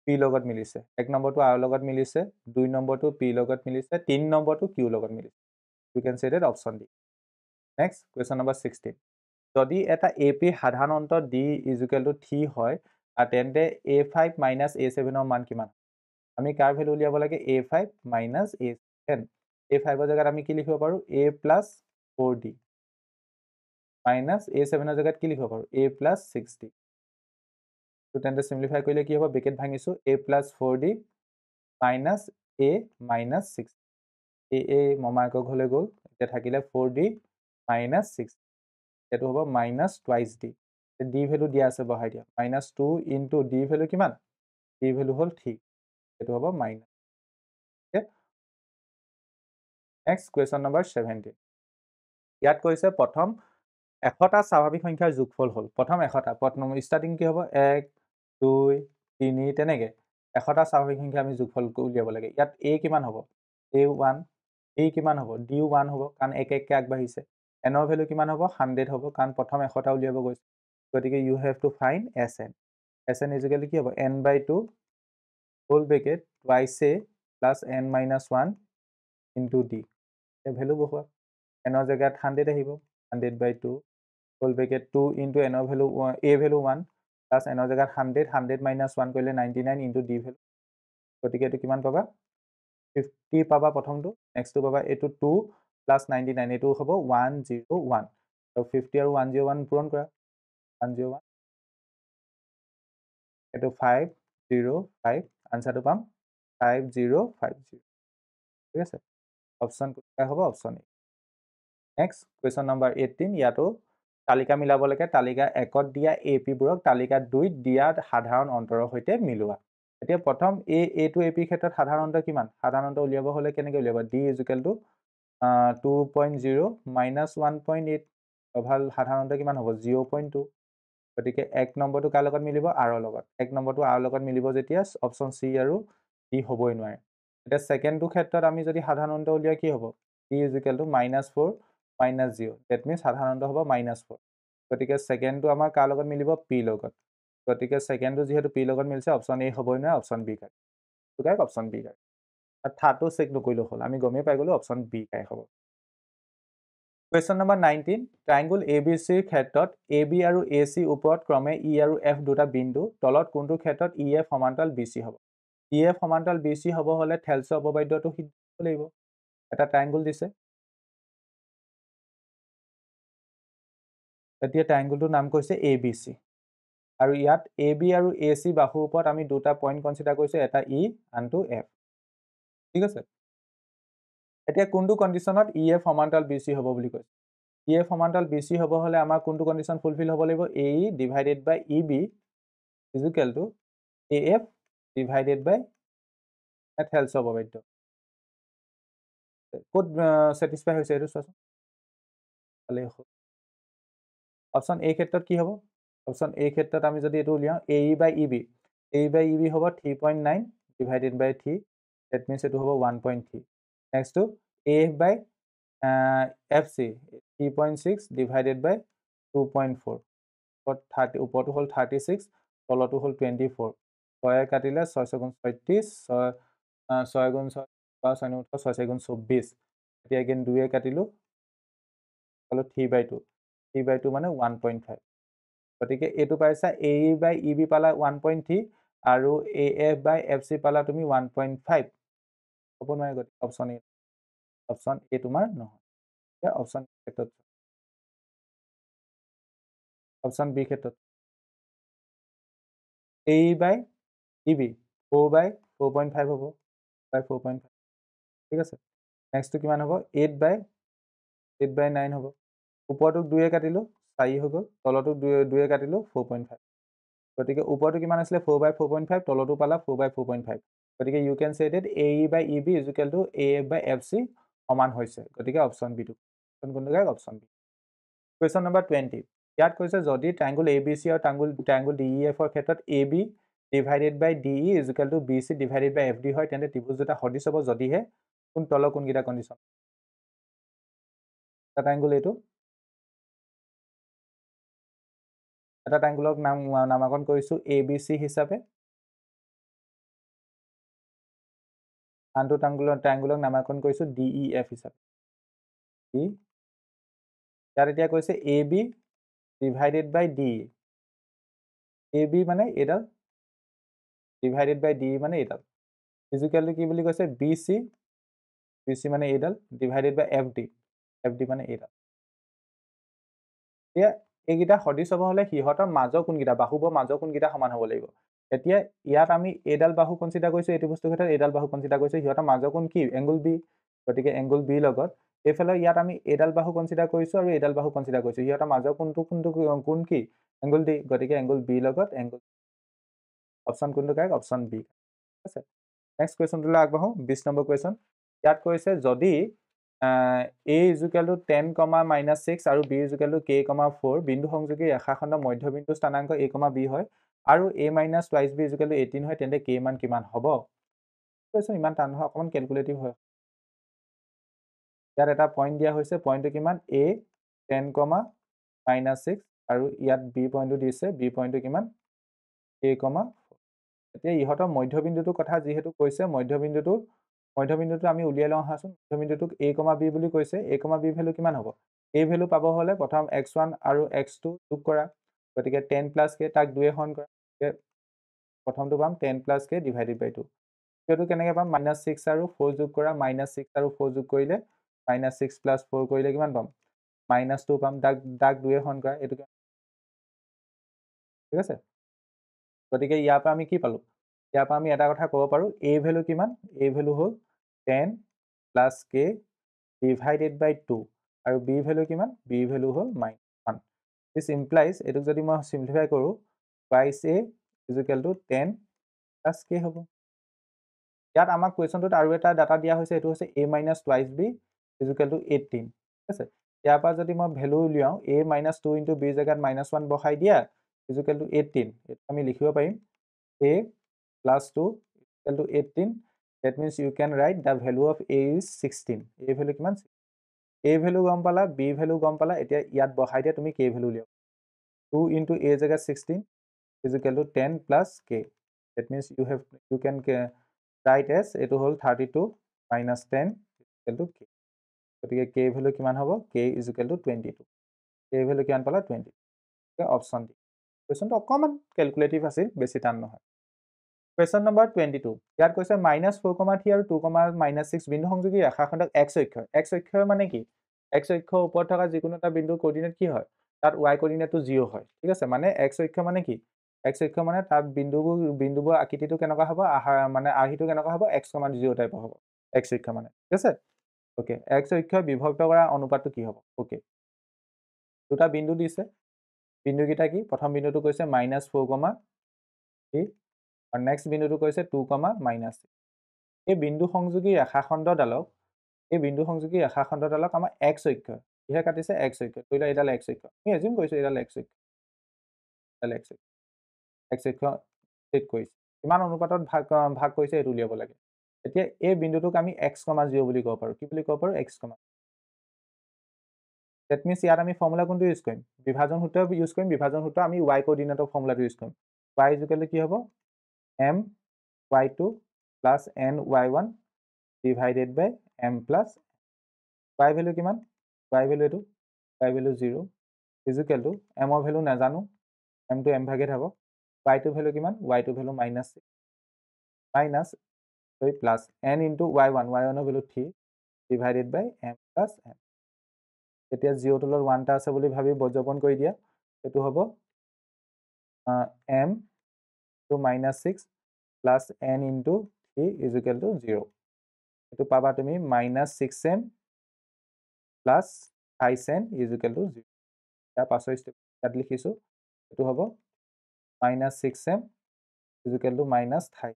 পি লগত মিলিছে এক নম্বৰটো আৰ লগত মিলিছে দুই নম্বৰটো পি লগত মিলিছে তিন নম্বৰটো কিউ লগত মিলিছে you can say that option D next question number 16 যদি এটা এপি সাধাৰণ অন্ত ডি ইকুৱেল টু 3 হয় তেন্তে a5 মাইনাছ a7 ৰ মান কিমান আমি কাৰ ভ্যালু উলিয়াব লাগে a5 মাইনাছ a7 a5 ৰ জায়গাত আমি কি লিখিব পাৰো a plus 4d minus a7 ৰ জায়গাত কি লিখিব পাৰো a plus 6d তো তেন্তে সিম্পলিফাই কৰিলে কি হ'ব ব্ৰেকেট ভাঙিছো a plus 4d minus a minus 6 a মমাকৰ ঘৰলৈ গ'ল এতিয়া থাকিলে 4d minus 6 এটো হ'ব minus twice d d value দিয়া আছে বহাই দিয়া minus 2 into d ভ্যালু কিমান d ভ্যালু হ'ল 3 এটো হ'ব minus okay next question number 17 ইয়াত কৈছে প্ৰথম এশটা স্বাভাৱিক সংখ্যাৰ যোগফল হ'ল প্ৰথম এশটা প্ৰথম স্টাৰ্টিং কি হ'ব 1 2 3 তেনেকে এশটা স্বাভাৱিক সংখ্যা আমি যোগফল উলিয়াব লাগে ইয়াত a কিমান হ'ব a1 b কিমান হ'ব d1 হ'ব কাৰণ এক এককে আগবাঢ়িছে n ৰ ভ্যালু কিমান হ'ব 100 হ'ব কাৰণ প্ৰথম এশটা উলিয়াব গৈছে গতিকে you have to find sn কি হ'ব n/2 whole bracket twice a plus n minus 1 into d এই ভ্যালু বহুৱা n ৰ জায়গাত 100 আহিব 100/2 whole bracket 2 into n ৰ value a value 1 plus n ৰ জায়গাত 100 minus 1 কৰিলে 99 into d ভ্যালু গতিকে এটো কিমান পাবা 50 পাবা প্ৰথমটো নেক্সটটো পাবা এটো 2 plus 99 এটো হ'ব 101 তো 50 আৰু 101 পূৰণ কৰা 101 এটো 505 আনসাৰটো পাম 5050 ঠিক আছে অপচন কোনটা হ'ব অপচন এ নেক্সট কোৱেশ্চন নম্বৰ 18 ইয়াতো তালিকা মিলাব লাগে তালিকা 1ত দিয়া এপি বোৰক তালিকা 2ত দিয়া সাধাৰণ অন্তৰৰ সৈতে মিলোৱা এতিয়া প্ৰথম a to ap ক্ষেত্ৰত সাধাৰণ অন্ত কিমান সাধাৰণ অন্ত উলিয়াব হলে কেনেকৈ উলিয়াবা d 2.0 minus 1.8 ভাল সাধাৰণ অন্ত কিমান হ'ব 0.2 গতিকে এক নম্বৰটো কাৰ লগত মিলিব r ৰ লগত এক নম্বৰটো r লগত মিলিব যেতিয়া অপচন c আৰু d হ'বই নোৱাৰে এটা সেকেন্ডটো ক্ষেত্ৰত আমি যদি সাধাৰণ অন্ত উলিয়া কি হ'ব d -4 minus 0 that means সাধাৰণ অন্ত হ'ব -4 গতিকে সেকেন্ডটো আমাৰ কাৰ লগত মিলিব p লগত গতিকে সেকেন্ডটো যেহেতু p লগত মিলছে অপচন a হ'বই নোৱাৰে অপচন b কাই তো গাইক অপচন b কাই থাৰ্ডটো চেক নকৰিলো হ'ল আমি গমেই পাই গলো অপচন b কাই হ'ব Question number 19 triangle ABC ৰ ক্ষেত্ৰত AB আৰু AC ওপৰত ক্ৰমে E আৰু F দুটা বিন্দু তলত কোনটো ক্ষেত্ৰত EF সমান্তৰাল BC হ'ব EF সমান্তৰাল BC হ'ব হলে থেলছ অপবাদ্যটো সিদ্ধ কৰিব লাগিব এটা ট্ৰায়াঙ্গল দিছে এতিয়া ট্ৰায়াঙ্গলটোৰ নাম কৈছে ABC আৰু ইয়াত AB আৰু AC বাহুৰ ওপৰত আমি দুটা পইণ্ট কনসিডাৰ কৰিছো এটা E আনটো F ঠিক আছে এতিয়া কোনটো কন্ডিশনত EF সমান্তৰাল BC হ'ব বুলি কৈছে EF সমান্তৰাল BC হ'ব হলে আমাৰ কোনটো কন্ডিশন ফুলফিল হ'ব লাগিব AE divided by EB is equal to AF divided by থেলছ অপবাদ্য কোড স্যাটিসফাই হৈছে এটো চোৱাচোন ভালে হ'ব অপচন এ ক্ষেত্ৰত কি হ'ব অপশ্যন এ ক্ষেত্ৰত আমি যদি এইটো উলিয়াওঁ AE by EB হ'ব 3.9 divided by 3 that means এইটো হ'ব 1.3 নেক্সটটো AF by FC 3.6 divided by 2.4 ওপৰটো হ'ল 36 তলটো হ'ল 24 6 কাটিলে 6 গুণ 36 6 গুণ 6 6 গুণ 6 6 গুণ 24 এতিয়া again 2 কাটিলো হলো 3/2 3/2 মানে 1.5 গতিকে এইটো পাইছা AE by EB পালা 1.3 আৰু AF by FC পালা তুমি 1.5 হ'ব নহয় গতিকে অপশ্যন এ তোমাৰ নহয় এতিয়া অপশ্যন ক্ষেত্ৰত অপশ্যন বি ক্ষেত্ৰত AE by EB 4 by 4.5 হ'ব by 4.5 ঠিক আছে নেক্সটটো কিমান হ'ব 8 by 9 হ'ব ওপৰটোক 2 কাটিলো 4 হৈ গ'ল তলটোক 2 কাটিলো 4.5 গতিকে ওপৰটো কিমান আছিলে 4 by 4.5 তলটো পালা 4 by 4.5 গতিকে you can say that AE by EB is equal to AF by FC সমান হৈছে গতিকে অপশ্যন বি টো কোনটো গায় অপশ্যন বি কুৱেশ্যন নম্বৰ 20 ইয়াত কৈছে যদি ট্ৰায়াঙ্গল ABC আৰু ট্ৰায়াঙ্গল DEF ৰ ক্ষেত্ৰত AB divided by DE is equal to BC divided by FD হয় তেন্তে ত্ৰিভুজ দুটা সদিশ হ'ব যদিহে কোন তল কোনকিটা কন্ডিশন এটা ট্ৰায়াঙ্গল এইটো এটা ট্ৰায়াঙ্গলক নামকৰণ কৰিছো ABC হিচাপে আনটো ট্ৰায়াঙ্গলক নামকৰণ কৰিছো DEF হিচাপে ইয়াত এতিয়া কৈছে AB divided by DE AB মানে এডাল divided by DE মানে এডাল ফিজিক্যালি কি বুলি কৈছে BC মানে এডাল divided by FD মানে এডাল এতিয়া এইকিটা সদিশ হ'ব হলে হিহতৰ মাজৰ কোনকিটা বাহুবৰ মাজৰ কোনকিটা সমান হ'ব লাগিব এতিয়া ইয়াত আমি এডাল বাহু কনসিডাৰ কৰিছো এটো বস্তু ক্ষেত্ৰত এডাল বাহু কনসিডাৰ কৰিছো হিহতৰ মাজৰ কোন কি এংগল বি গতিকে এংগল বি লগত এফালে ইয়াত আমি এডাল বাহু কনসিডাৰ কৰিছো আৰু এডাল বাহু কনসিডাৰ কৰিছো হিহতৰ মাজৰ কোনটো কোন কি এংগল ডি গতিকে এংগল বি লগত এংগল অপশ্যন কোনটো কাৰেক্ট অপশ্যন বি ঠিক আছে নেক্সট কুৱেশ্যনটোলৈ আগবাঢ়ো 20 নম্বৰ কুৱেশ্যন ইয়াত কৈছে যদি A is equal to 10, -6 আৰু B is equal to K, 4 বিন্দু সংযোগী ৰেখাখণ্ডৰ মধ্যবিন্দু স্থানাংক A, B হয় আৰু A minus twice B is equal to 18 হয় তেন্তে K মান কিমান হ'ব কৈছো ইমান টান নহয় অকমান ক্যালকুলেটিভ হয় ইয়াত এটা পইণ্ট দিয়া হৈছে পইণ্টটো কিমান A 10, -6 আৰু ইয়াত B পইণ্টটো দিছে B পইণ্টটো কিমান A, 4 এতিয়া ইহতৰ মধ্যবিন্দুটোৰ কথা যেহেতু কৈছে মধ্যবিন্দুটো আমি উলিয়াই লওঁ হাচোন মধ্যবিন্দুটোক A, B বুলি কৈছে A, B ভ্যালু কিমান হ'ব A ভ্যালু পাব হলে প্ৰথম x1 আৰু x2 যোগ কৰা গতিকে 10 + k তাক 2 হৰণ কৰা প্ৰথমটো পাম 10 + k divided by 2 এটো কেনেকৈ পাম -6 আৰু 4 যোগ কৰা -6 আৰু 4 যোগ কৰিলে -6 + 4 কৰিলে কিমান পাম -2 পাম দাগ 2 হৰণ কৰা এটো ঠিক আছে গতিকে ইয়াৰ পৰা আমি কি পালো ইয়াৰ পৰা আমি এটা কথা ক'ব পাৰো A ভ্যালু কিমান A ভ্যালু হ'ল 10 + k divided by 2 আৰু B ভ্যালু কিমান B ভ্যালু হ'ল -1 this implies এটুক যদি মই সিম্পলিফাই কৰো twice A is equal to 10 + k হ'ব ইয়াত আমাক কোৱেশ্যনটোত আৰু এটা ডাটা দিয়া হৈছে এটো হৈছে A minus twice B is equal to 18 ঠিক আছে ইয়াৰ পৰা যদি মই ভ্যালু উলিয়াও A minus 2 into B জাগাত -1 বহাই দিয়া is equal to 18 এটা আমি লিখিব পাৰিম A plus 2 is equal to 18 that means you can write the value of A is 16 A value কিমান A value গম পালা B value গম পালা এতিয়া ইয়াত বহাই দিয়া তুমি K value লিয়া 2 into A জাগাত 16 is equal to 10 plus K that means you can write as এটো হল 32 minus 10 is equal to K গতিকে K value কিমান হ'ব K is equal to 22 K value কিমান পালা 20 অপশ্যন ডি কুৱেশ্যনটো অকমান ক্যালকুলেটিভ আছিল বেছি টান নহয় কুৱেশ্যন নম্বৰ 22 ইয়াত কৈছে -4,3 আৰু 2,-6 বিন্দু সংযোগী ৰেখাখণ্ডক x অক্ষ মানে কি x অক্ষৰ ওপৰত থকা যিকোনো এটা বিন্দুৰ কোঅৰ্ডিনেট কি হয় তাত y কোঅৰ্ডিনেটটো 0 হয় ঠিক আছে মানে x অক্ষ মানে কি x অক্ষ মানে তাত বিন্দুবোৰ আকৃতিটো কেনেকুৱা হ'ব মানে আৰ্হিটো কেনেকুৱা হ'ব x, 0 টাইপৰ হ'ব x অক্ষ মানে ঠিক আছে ওকে x অক্ষ বিভক্ত কৰা অনুপাতটো কি হ'ব ওকে দুটা বিন্দু দিছে বিন্দুকিটা কি প্ৰথম বিন্দুটো কৈছে -4,3 আৰু নেক্সট বিন্দুটো কৈছে 2, -6 এই বিন্দু সংযোগী ৰেখাখণ্ডডালক আমাৰ x অক্ষ কিহে কাটিছে x অক্ষ কইলা এডাল x অক্ষ আমি এজিউম কৰিছো এডাল x অক্ষ x ছেদ কৰিছে কিমান অনুপাতত ভাগ কৰিছে এইটো উলিয়াব লাগে এতিয়া এই বিন্দুটোক আমি x, 0 বুলি ক'ব পাৰো কি বুলি ক'ব পাৰো x, that means ইয়াত আমি ফৰ্মুলা কোনটো ইউজ কৰিম বিভাজন সূত্ৰ ইউজ কৰিম বিভাজন সূত্ৰ আমি y কোঅৰ্ডিনেটৰ ফৰ্মুলাটো ইউজ কৰিম y কি হ'ব m y2 plus n y1 divided by m plus y value কিমান y ভ্যালু এটো y value 0 is equal to m ৰ ভ্যালু নাজানো m to m ভাগে থাকক y to ভ্যালু কিমান y to value -6 minus plus n into y1 y1 ৰ value 3 divided by m plus n এতিয়া 0 তলৰ 1 টা আছে বুলি ভাবি বৰ্জপন কৰি দিয়া এটো হ'ব m to -6 plus n into 3 is equal to 0 এটো পাবা তুমি -6m plus 5n is equal to 0 তাৰ পাছৰ স্টেপ ইয়াত লিখিছো এটো হ'ব -6m is equal to -5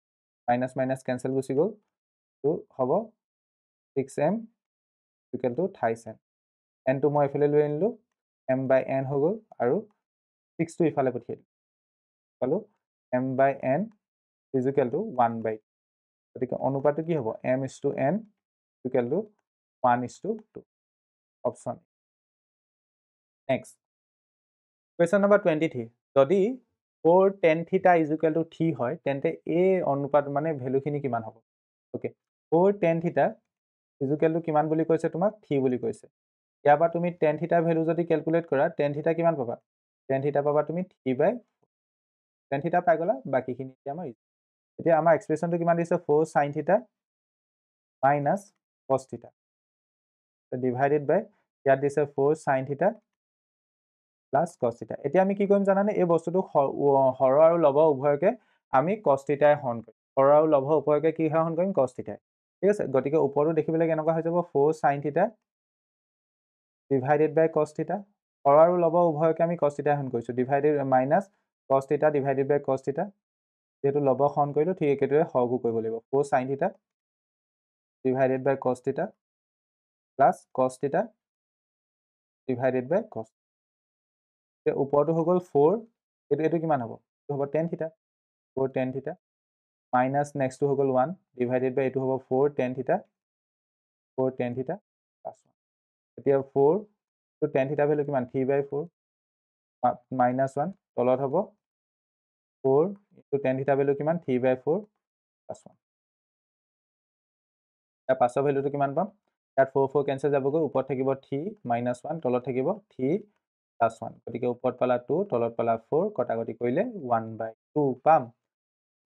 minus minus cancel গুচি গ'ল তো হ'ব 6m is equal to 5n n to মই এফালে লৈ আনিলো m by n হৈ গ'ল আৰু 6 টো ইফালে পঠিয়াই দিলো পালো m by n is equal to 1 by 2 গতিকে অনুপাতটো কি হ'ব m is to n is equal to 1 is to 2 option next question number 23 যদি 4 tan theta is equal to 3 হয় তেন্তে এই অনুপাত মানে ভ্যালুখিনি কিমান হ'ব okay 4 tan theta is equal to কিমান বুলি কৈছে তোমাক 3 বুলি কৈছে ইয়াবা তুমি tan theta ভ্যালু যদি ক্যালকুলেট কৰা tan theta কিমান পাবা tan theta পাবা তুমি 3 by tan theta পাই গলা বাকিখিনি এতিয়া আমাৰ এতিয়া আমাৰ এক্সপ্ৰেশনটো কিমান দিছে 4 sin theta minus cos theta divided by ইয়াত দিছে 4 sin theta plus cos theta এতিয়া আমি কি কৰিম জানানে এই বস্তুটো হৰ আৰু লব উভয়কে আমি cos theta হৰণ কৰিম হৰ আৰু লব উভয়কে কি হৰণ কৰিম cos theta ঠিক আছে গতিকে ওপৰটো দেখিবলৈ কেনেকুৱা হৈ যাব 4 sin theta divided by cos theta Har আৰু লব উভয়কে আমি cos theta হৰণ কৰিছো divided minus cos theta divided by cos theta যেটো লব হৰণ কৰিলো ঠিক একেদৰে হৰগু কৰিব লাগিব 4 sin theta divided by cos theta plus cos theta divided by cos উপৰটো হৈ গ'ল 4 এটো কিমান হ'ব এটো হ'ব tan theta 4 tan theta minus next to হৈ গ'ল 1 divided by এটো হ'ব 4 tan theta plus 1 এতিয়া 4 to tan theta ভ্যালু কিমান 3 by 4 minus 1 তলত হ'ব 4 into tan theta ভ্যালু কিমান 3 by 4 plus 1 তাৰ পাছৰ ভ্যালুটো কিমান পাম ইয়াত 4 4 কেনসেল যাবগৈ ওপৰত থাকিব 3 minus 1 তলত থাকিব 3 plus 1 গতিকে ওপৰত পালা 2 তলত পালা 4 কটাকটি কৰিলে 1 by 2 পাম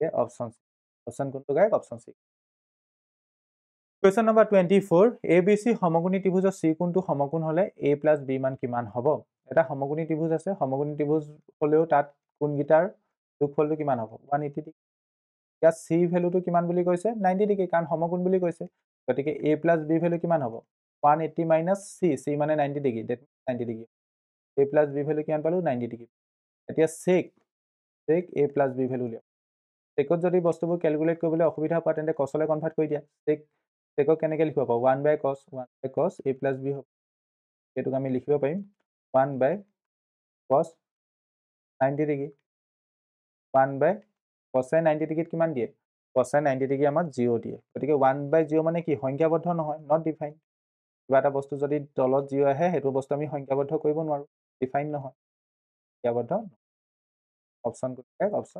এ অপচন কোনটো গায় অপচন সি Question number 24 ABC সমকোণী ত্ৰিভুজৰ C কোণটো সমকোণ হলে A plus B মান কিমান হ'ব এটা সমকোণী ত্ৰিভুজ আছে সমকোণী ত্ৰিভুজ হলেও তাত কোণগিটাৰ যোগফলটো কিমান হ'ব 180 ডিগ্ৰী ইয়াত C ভ্যালুটো কিমান বুলি কৈছে 90 ডিগ্ৰী কাৰণ সমকোণ বুলি কৈছে গতিকে A plus B ভ্যালু কিমান হ'ব 180 minus C মানে 90 degree that 90 degree A plus B value কিমান পালো 90 ডিগ্ৰী এতিয়া sec A plus B value লিয়া secত যদি বস্তুবোৰ ক্যালকুলেট কৰিবলৈ অসুবিধা পায় তেন্তে cosলে কনভাৰ্ট কৰি দিয়া secক কেনেকৈ লিখিব পাব 1 by cos A plus B হ'ব এটোক আমি লিখিব পাৰিম 1 by cos 90 degree 1 by cos 90 ডিগ্ৰীত কিমান দিয়ে cos 90 ডিগ্ৰী আমাক 0 দিয়ে গতিকে 1 by 0 মানে কি সংখ্যাবদ্ধ নহয় not defined কিবা এটা বস্তু যদি তলত 0 আহে হেতু বস্তু আমি সংখ্যাবদ্ধ কৰিব নোৱাৰো ডিফাইন নহয় সংখ্যাবদ্ধ অপচন কোনটো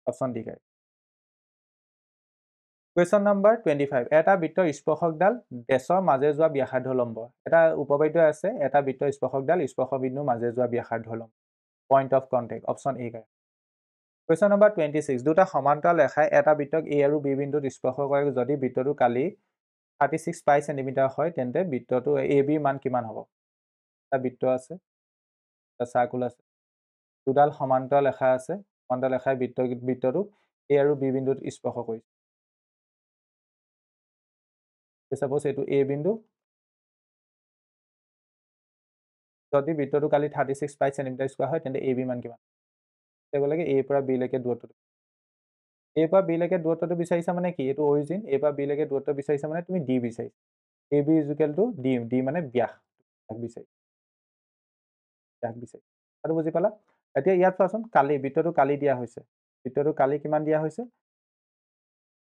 অপচন ডি Question number 25 এটা বৃত্তৰ স্পৰ্শকডাল ডেছৰ মাজে যোৱা ব্যাসাৰ্ধ লম্ব এটা উপবাদ্য আছে এটা বৃত্তৰ স্পৰ্শকডাল স্পৰ্শবিন্দুৰ মাজে যোৱা ব্যাসাৰ্ধ লম্ব point of contact option A Question number 26 দুটা সমান্তৰাল ৰেখাই এটা বৃত্তক A আৰু B বিন্দুত স্পৰ্শ কৰে যদি বৃত্তটো কালি 36 পাই সেন্টিমিটাৰ হয় তেন্তে বৃত্তটো AB মান কিমান হ'ব এটা বৃত্ত আছে এটা সাৰ্কুল আছে দুডাল সমান্তৰাল ৰেখা আছে সমান্তৰাল ৰেখাই বৃত্তটো A আৰু B বিন্দুত স্পৰ্শ কৰিছে Suppose এটো A বিন্দু যদি বৃত্তটো কালি 36 পাই সেন্টিমিটাৰ স্কয়াৰ হয় তেন্তে AB মান কিমান তেবে লাগে A পৰা B লৈকে দূৰত্বটো A পৰা B লৈকে দূৰত্বটো বিচাৰিছা মানে কি এটো অৰিজিন A পৰা B লৈকে দূৰত্ব বিচাৰিছা মানে তুমি D বিচাৰিছা AB D মানে ব্যাস বিচাৰিছা আৰু বুজি পালা এতিয়া ইয়াত চোৱাচোন কালি বৃত্তটো কালি দিয়া হৈছে বৃত্তটো কালি কিমান দিয়া হৈছে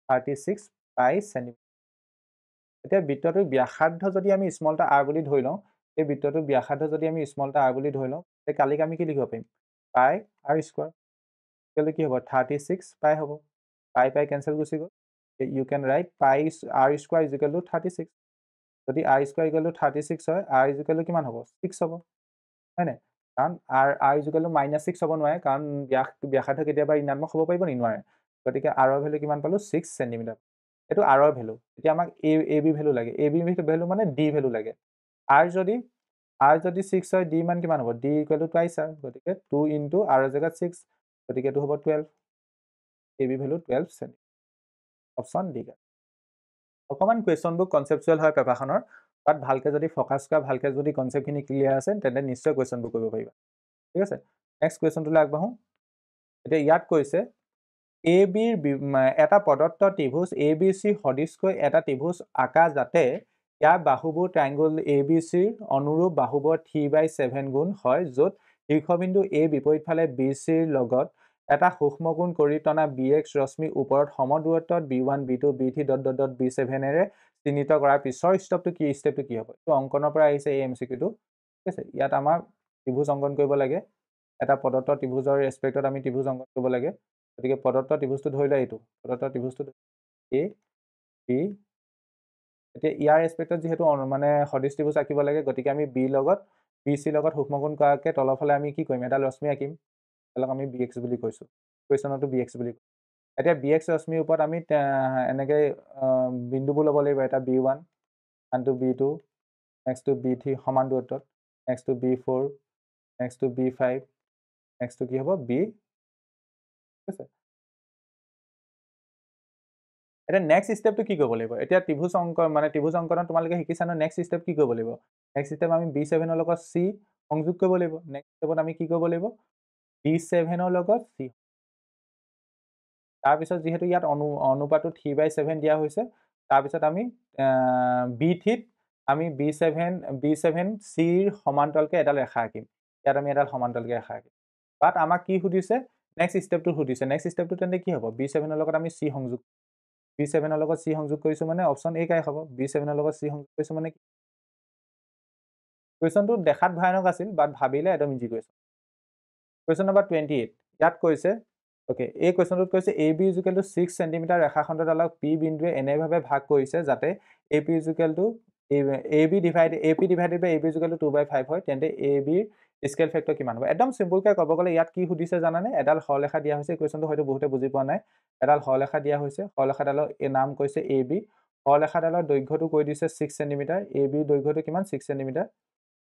36 পাই চেণ্টিমিটাৰ এতিয়া বৃত্তটোৰ ব্যাসাৰ্ধ যদি আমি স্মল এটা r বুলি ধৰি লওঁ এই বৃত্তটোৰ ব্যাসাৰ্ধ যদি আমি স্মল এটা r বুলি ধৰি লওঁ এই কালিক আমি কি লিখিব পাৰিম পাই r স্কোৱাৰ তেতিয়াহ'লে কি হ'ব 36 পাই হ'ব পাই পাই কেঞ্চেল গুচি গ'ল ইউ কেন ৰাইট পাই r square is equal two 36 যদি r স্কোৱাৰ ইকুৱেল টু 36 হয় r ইজ ইকুৱেল টু কিমান হ'ব 6 হ'ব হয়নে কাৰণ r ইজ ইকুৱেল টু -6 হ'ব নোৱাৰে কাৰণ ব্যাসাৰ্ধ কেতিয়াবা ঋণাত্মক হ'ব পাৰিব নি নোৱাৰে গতিকে r ৰ ভেলু কিমান পালোঁ 6 চেণ্টিমিটাৰ এইটো r ৰ ভেলু এতিয়া আমাক a b ভেলু লাগে a b ভেলু মানে d ভেলু লাগে r যদি 6 হয় d মান কিমান হ'ব d equal to twice r গতিকে 2 ইনটু r ৰ জেগাত 6 গতিকে এইটো হ'ব 12 a b value 12 centimetre option D অকণমান কুৱেশ্যনবোৰ কনচেপচুৱেল হয় পেপাৰখনৰ বাট ভালকৈ যদি ফ'কাছ কৰা ভালকৈ যদি কনচেপ্টখিনি ক্লিয়াৰ আছে তেন্তে নিশ্চয় কুৱেশ্যনবোৰ কৰিব পাৰিবা ঠিক আছে নেক্সট কুৱেশ্যনটোলৈ আগবাঢ়োঁ এতিয়া ইয়াত কৈছে এ বিৰ এটা প্ৰদত্ত ত্ৰিভুজ এ বি চিৰ সদৃশকৈ এটা ত্ৰিভুজ আঁকা যাতে ইয়াৰ বাহুবোৰ ট্ৰাইংগল এ বি চিৰ অনুৰূপ বাহুবোৰ 3/7 গুণ হয় য'ত শীৰ্ষবিন্দু এ বিপৰীত ফালে বি চিৰ লগত এটা সূক্ষ্মকোণ কৰি টনা বি এক্স ৰশ্মি ওপৰত সমদূৰত্বত b1 b2 b3 ... b7ৰে চিহ্নিত কৰাৰ পিছৰ ষ্টেপটো কি হ'ব এইটো অংকনৰ পৰা আহিছে এই এমচিকিউটো ঠিক আছে ইয়াত আমাৰ ত্ৰিভুজ অংকন কৰিব লাগে এটা প্ৰদত্ত ত্ৰিভুজৰ ৰেছপেক্টত আমি ত্ৰিভুজ অংকন কৰিব লাগে গতিকে প্ৰদত্ত ত্ৰিভুজটো ধৰি লোৱা এইটো প্ৰদত্ত ত্ৰিভুজটো এ বি এতিয়া ইয়াৰ ৰেছপেক্টত যিহেতু মানে সদৃশ ত্ৰিভুজ আঁকিব লাগে গতিকে আমি বি লগত বি চিৰ লগত সূক্ষ্মকোণ কৰাকৈ তলৰ ফালে আমি কি কৰিম এডাল ৰশ্মি আঁকিম এডালক আমি বি এক্স বুলি কৈছোঁ কুৱেশ্যনতো বি এক্স বুলি এতিয়া বি এক্স ৰশ্মিৰ ওপৰত আমি এনেকৈ বিন্দুবোৰ ল'ব লাগিব এটা b1 আনটো b2 নেক্সটটো b3 সমান দূৰত্বত নেক্সটটো b4 নেক্সটটো b5 নেক্সটটো কি হ'ব b ঠিক আছে এতিয়া নেক্সট ষ্টেপটো কি কৰিব লাগিব এতিয়া ত্ৰিভুজ অংকনত তোমালোকে শিকিছা ন নেক্সট ষ্টেপ কি কৰিব লাগিব নেক্সট ষ্টেপ আমি b7 ৰ লগত c সংযোগ কৰিব লাগিব নেক্সট ষ্টেপত আমি কি কৰিব লাগিব b7 ৰ লগত c তাৰপিছত যিহেতু ইয়াত অনুপাতটো 3/7 দিয়া হৈছে তাৰপিছত আমি b3ত আমি b7 চিৰ সমান্তৰালকৈ এডাল ৰেখা আঁকিম ইয়াত আমি এডাল সমান্তৰালকৈ ৰেখা আঁকিম বাট আমাক কি সুধিছে নেক্সট ষ্টেপটো সুধিছে নেক্সট ষ্টেপটো তেন্তে কি হ'ব b7 ৰ লগত আমি c সংযোগ b7 ৰ লগত c সংযোগ কৰিছোঁ মানে অপশ্যন এ কাই হ'ব b7 ৰ লগত c সংযোগ কৰিছোঁ মানে কুৱেশ্যনটো দেখাত ভয়ানক আছিল বাট ভাবিলে একদম ইজি কুৱেশ্যন কুৱেশ্যন নম্বৰ 28 ইয়াত কৈছে অ'কে এই কুৱেশ্যনটোত কৈছে A B equal to 6 centimetre ৰেখাখণ্ডডালক পি বিন্দুৱে এনেভাৱে ভাগ কৰিছে যাতে A P equal to A P divided by A B equal to 2/5 হয় তেন্তে এ বিৰ স্কেল ফেক্টৰ কিমান হ'ব একদম চিম্পুলকৈ ক'ব গ'লে ইয়াত কি সুধিছে জানানে এডাল সৰলৰেখা দিয়া হৈছে কুৱেশ্যনটো হয়তো বহুতে বুজি পোৱা নাই এডাল সৰলৰেখা দিয়া হৈছে সৰলৰেখাডালৰ নাম কৈছে এ বি সৰলৰেখাডালৰ দৈৰ্ঘ্যটো কৈ দিছে 6 চেণ্টিমিটাৰ এ বিৰ দৈৰ্ঘ্যটো কিমান 6 চেণ্টিমিটাৰ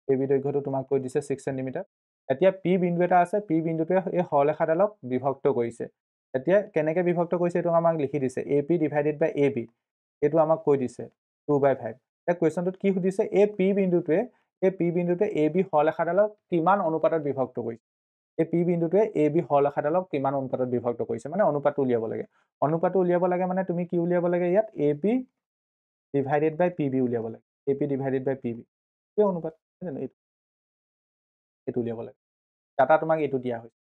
এ বি দৈৰ্ঘ্যটো তোমাক কৈ দিছে 6 চেণ্টিমিটাৰ এতিয়া পি বিন্দু এটা আছে পি বিন্দুটোৱে এই সৰলৰেখাডালক বিভক্ত কৰিছে এতিয়া কেনেকৈ বিভক্ত কৰিছে এইটো আমাক লিখি দিছে A P divided by A B এইটো আমাক কৈ দিছে 2/5 এতিয়া কুৱেশ্যনটোত কি সুধিছে এই পি বিন্দুটোৱে এ বি সৰলৰেখাডালক কিমান অনুপাতত বিভক্ত কৰিছে এই পি বিন্দুটোৱে এ বি সৰলৰেখাডালক কিমান অনুপাতত বিভক্ত কৰিছে মানে অনুপাতটো উলিয়াব লাগে মানে তুমি কি উলিয়াব লাগে ইয়াত A P divided by P B উলিয়াব লাগে A P divided by P B এই অনুপাত এইটো উলিয়াব লাগে ডাটা তোমাক এইটো দিয়া হৈছে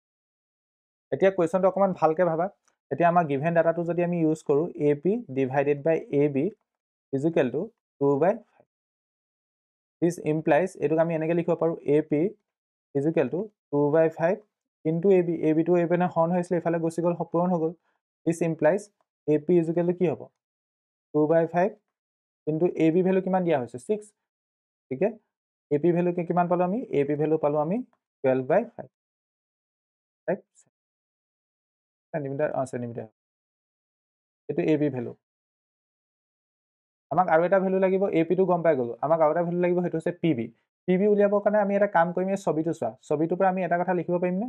এতিয়া কুৱেশ্যনটো অকণমান ভালকৈ ভাবা এতিয়া আমাৰ গিভেন ডাটাটো যদি আমি ইউজ কৰোঁ A P divided by A B equal to 2/5 this implies এইটোক আমি এনেকৈ লিখিব পাৰোঁ A P equal to 2/5 into A বি বিটো এ পিনে হৰণ হৈছিলে এইফালে গুচি গ'ল পূৰণ হৈ গ'ল this implies A P equal to কি হ'ব 2/5 ইনটু এ বি ভেলু কিমান দিয়া হৈছে 6 ঠিক আছে এ পি ভেলু কিমান পালোঁ আমি এ পি ভেলু পালোঁ আমি 12/5 চেণ্টিমিটাৰ এইটো এ বি ভেলু আমাক আৰু এটা ভেলু লাগিব এ পিটো গম পাই গ'লোঁ আমাক আৰু এটা ভেলু লাগিব সেইটো হৈছে পি বি উলিয়াবৰ কাৰণে আমি এটা কাম কৰিম এই ছবিটো চোৱা ছবিটোৰ পৰা আমি এটা কথা লিখিব পাৰিমনে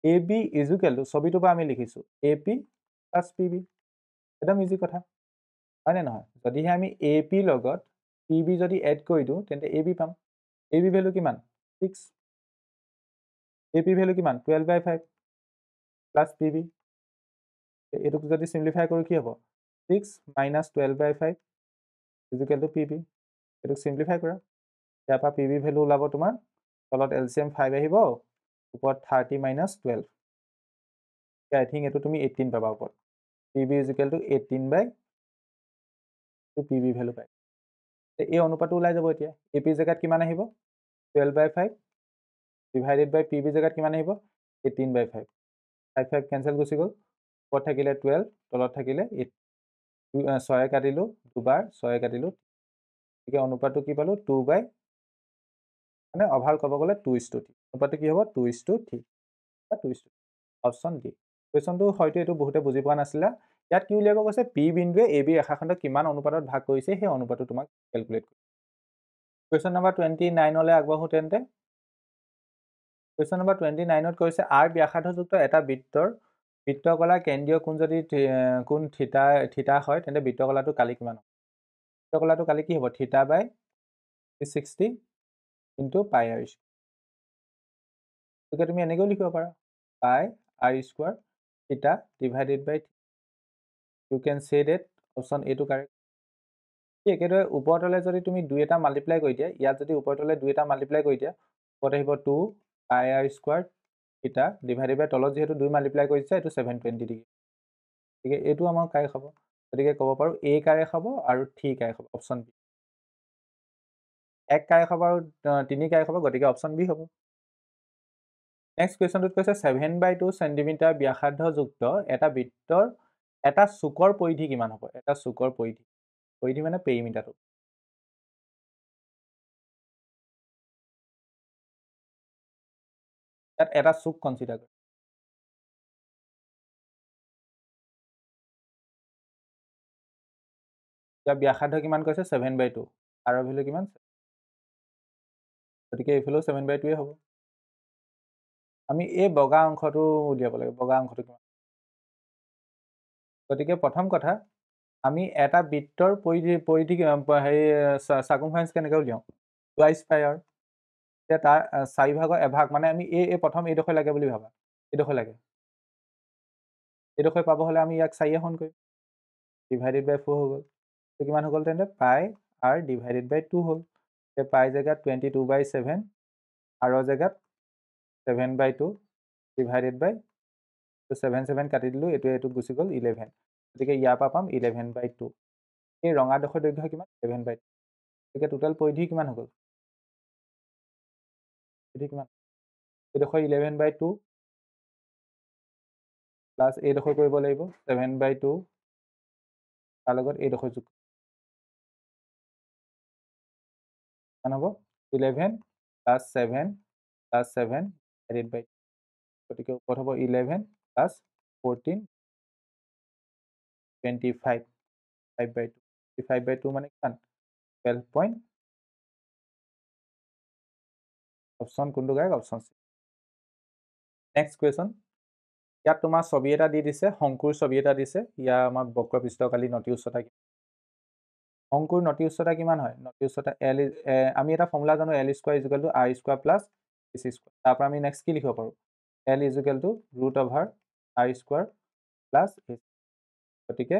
এ বি ইজুকেল টু ছবিটোৰ পৰা আমি লিখিছোঁ A P plus P B একদম ইজি কথা হয়নে নহয় যদিহে আমি এ পি লগত পি বি যদি এড কৰি দিওঁ তেন্তে এ বি পাম এ বি ভেলু কিমান 6 এ পি ভেলু কিমান 12/5 প্লাছ পি বি এইটোক যদি চিম্প্লিফাই কৰোঁ কি হ'ব 6 minus 12/5 equal to P B এইটোক চিম্প্লিফাই কৰা ইয়াৰ পৰা পি বি ভেলু ওলাব তোমাৰ তলত LCM 5 আহিব ওপৰত 30 মাইনাছ 12 আই থিংক এইটো তুমি 18 পাবা ওপৰত P B is equal to 18/2 P B value পাই এই অনুপাতটো ওলাই যাব এতিয়া এ পি জেগাত কিমান আহিব 12/5 ডিভাইডেড বাই পি বি জেগাত কিমান আহিব 18/5 5 কেঞ্চেল গুচি গ'ল ওপৰত থাকিলে 12 তলত থাকিলে 8 6 কাটিলোঁ দুবাৰ 6 কাটিলোঁ গতিকে অনুপাতটো কি পালোঁ 2 বাই মানে অভাৰ ক'ব গ'লে 2:3 অনুপাতটো কি হ'ব 2:3 বা 2:3 অপশ্যন ডি কুৱেশ্যনটো হয়তো এইটো বহুতে বুজি পোৱা নাছিলে ইয়াত কি উলিয়াব কৈছে পি বিন্দুৱে এ বি ৰেখাখণ্ডক কিমান অনুপাতত ভাগ কৰিছে সেই অনুপাতটো তোমাক কেলকুলেট কৰিব কুৱেশ্যন নম্বৰ 29লৈ আগবাঢ়ো তেন্তে কুৱেশ্যন নম্বৰ 29ত কৈছে আৰ ব্যাসাৰ্ধযুক্ত এটা বৃত্তকলাৰ কেন্দ্ৰীয় কোণ যদি কোণ থিতা হয় তেন্তে বৃত্তকলাটো কালি কিমান হ'ব বৃত্তকলাটো কালি কি হ'ব theta by 360 into pi r square গতিকে তুমি এনেকৈও লিখিব পাৰা pi r square theta divided by you can say that option এটো কাৰেক্ট একেদৰে ওপৰতলে যদি তুমি 2 এটা মাল্টিপ্লাই কৰি দিয়া ইয়াত যদি ওপৰতলে 2 এটা মাল্টিপ্লাই কৰি দিয়া ওপৰত আহিব 2 পাই আৰ স্কোৱাৰ থিতা ডিভাইডেড বাই তলত যিহেতু 2 মাল্টিপ্লাই কৰিছে এইটো 720 ডিগ্ৰী গতিকে এইটো আমাৰ কাৰেক্ট হ'ব গতিকে ক'ব পাৰোঁ এ কাৰেক্ট হ'ব আৰু থ্ৰী কাৰেক্ট হ'ব অপশ্যন বি 1 কাৰেক্ট হ'ব আৰু 3 কাৰেক্ট হ'ব গতিকে অপশ্যন বি হ'ব নেক্সট কুৱেশ্যনটোত কৈছে 7/2 চেণ্টিমিটাৰ ব্যাসাৰ্ধযুক্ত এটা বৃত্তৰ এটা চুকৰ পৰিধি কিমান হ'ব এটা চুকৰ পৰিধি মানে পেৰিমিটাৰটো ইয়াত এটা চুক কনচিডাৰ কৰে ইয়াৰ ব্যাসাৰ্ধ কিমান কৈছে 7/2 আৰু ভেলু কিমান গতিকে এইফালেও 7/2 হ'ব আমি এই বগা অংশটো উলিয়াব লাগে বগা অংশটো কিমান গতিকে প্ৰথম কথা আমি এটা বৃত্তৰ পৰিধি হেৰি চাৰ্কামফাৰেন্স কেনেকৈ উলিয়াওঁ টুৱাইছ পাই আৰ এতিয়া তাৰ 4 ভাগৰ এভাগ মানে আমি এই প্ৰথম এইডোখৰ লাগে বুলি ভাবা এইডোখৰ লাগে এইডোখৰ পাব হ'লে আমি ইয়াক 4 এখন কৰিম ডিভাইডেড বাই 4 হৈ গ'ল কিমান হৈ গ'ল তেন্তে পাই আৰ ডিভাইডেড বাই 2 হ'ল পাই জেগাত 22/7 আৰৰ জেগাত 7/2 ডিভাইডেড বাই 7 কাটি দিলোঁ এইটো গুচি গ'ল 11 গতিকে ইয়াৰ পৰা পাম 11/2 এই ৰঙাডোখৰ দৈৰ্ঘ্য কিমান 11/2 গতিকে টোটেল পৰিধি কিমান হৈ গ'ল পৰিধি কিমান এইডোখৰ 11/2 প্লাছ এইডোখৰ কৰিব লাগিব 7/2 তাৰ লগত এইডোখৰ যোগ কিমান হ'ব 11 প্লাছ 7 প্লাছ 7 ডিভাইডেড বাই গতিকে ওপৰত হ'ব 11 প্লাছ 14 25 5/2 5/2 মানে কিমান 12 অপশ্যন কোনটো গায়ক অপশ্যন চি নেক্সট কুৱেশ্যন ইয়াত তোমাৰ ছবি এটা দি দিছে শংকুৰ ছবি এটা দিছে ইয়াৰ আমাৰ বক্ৰপৃষ্ঠকালি নতি উচ্চতা শংকুৰ নতি উচ্চতা কিমান হয় নতি উচ্চতা এল আমি এটা ফৰ্মুলা জানো L square is equal to R square plus S square তাৰপৰা আমি নেক্সট কি লিখিব পাৰোঁ L is equal two root over R square plus S গতিকে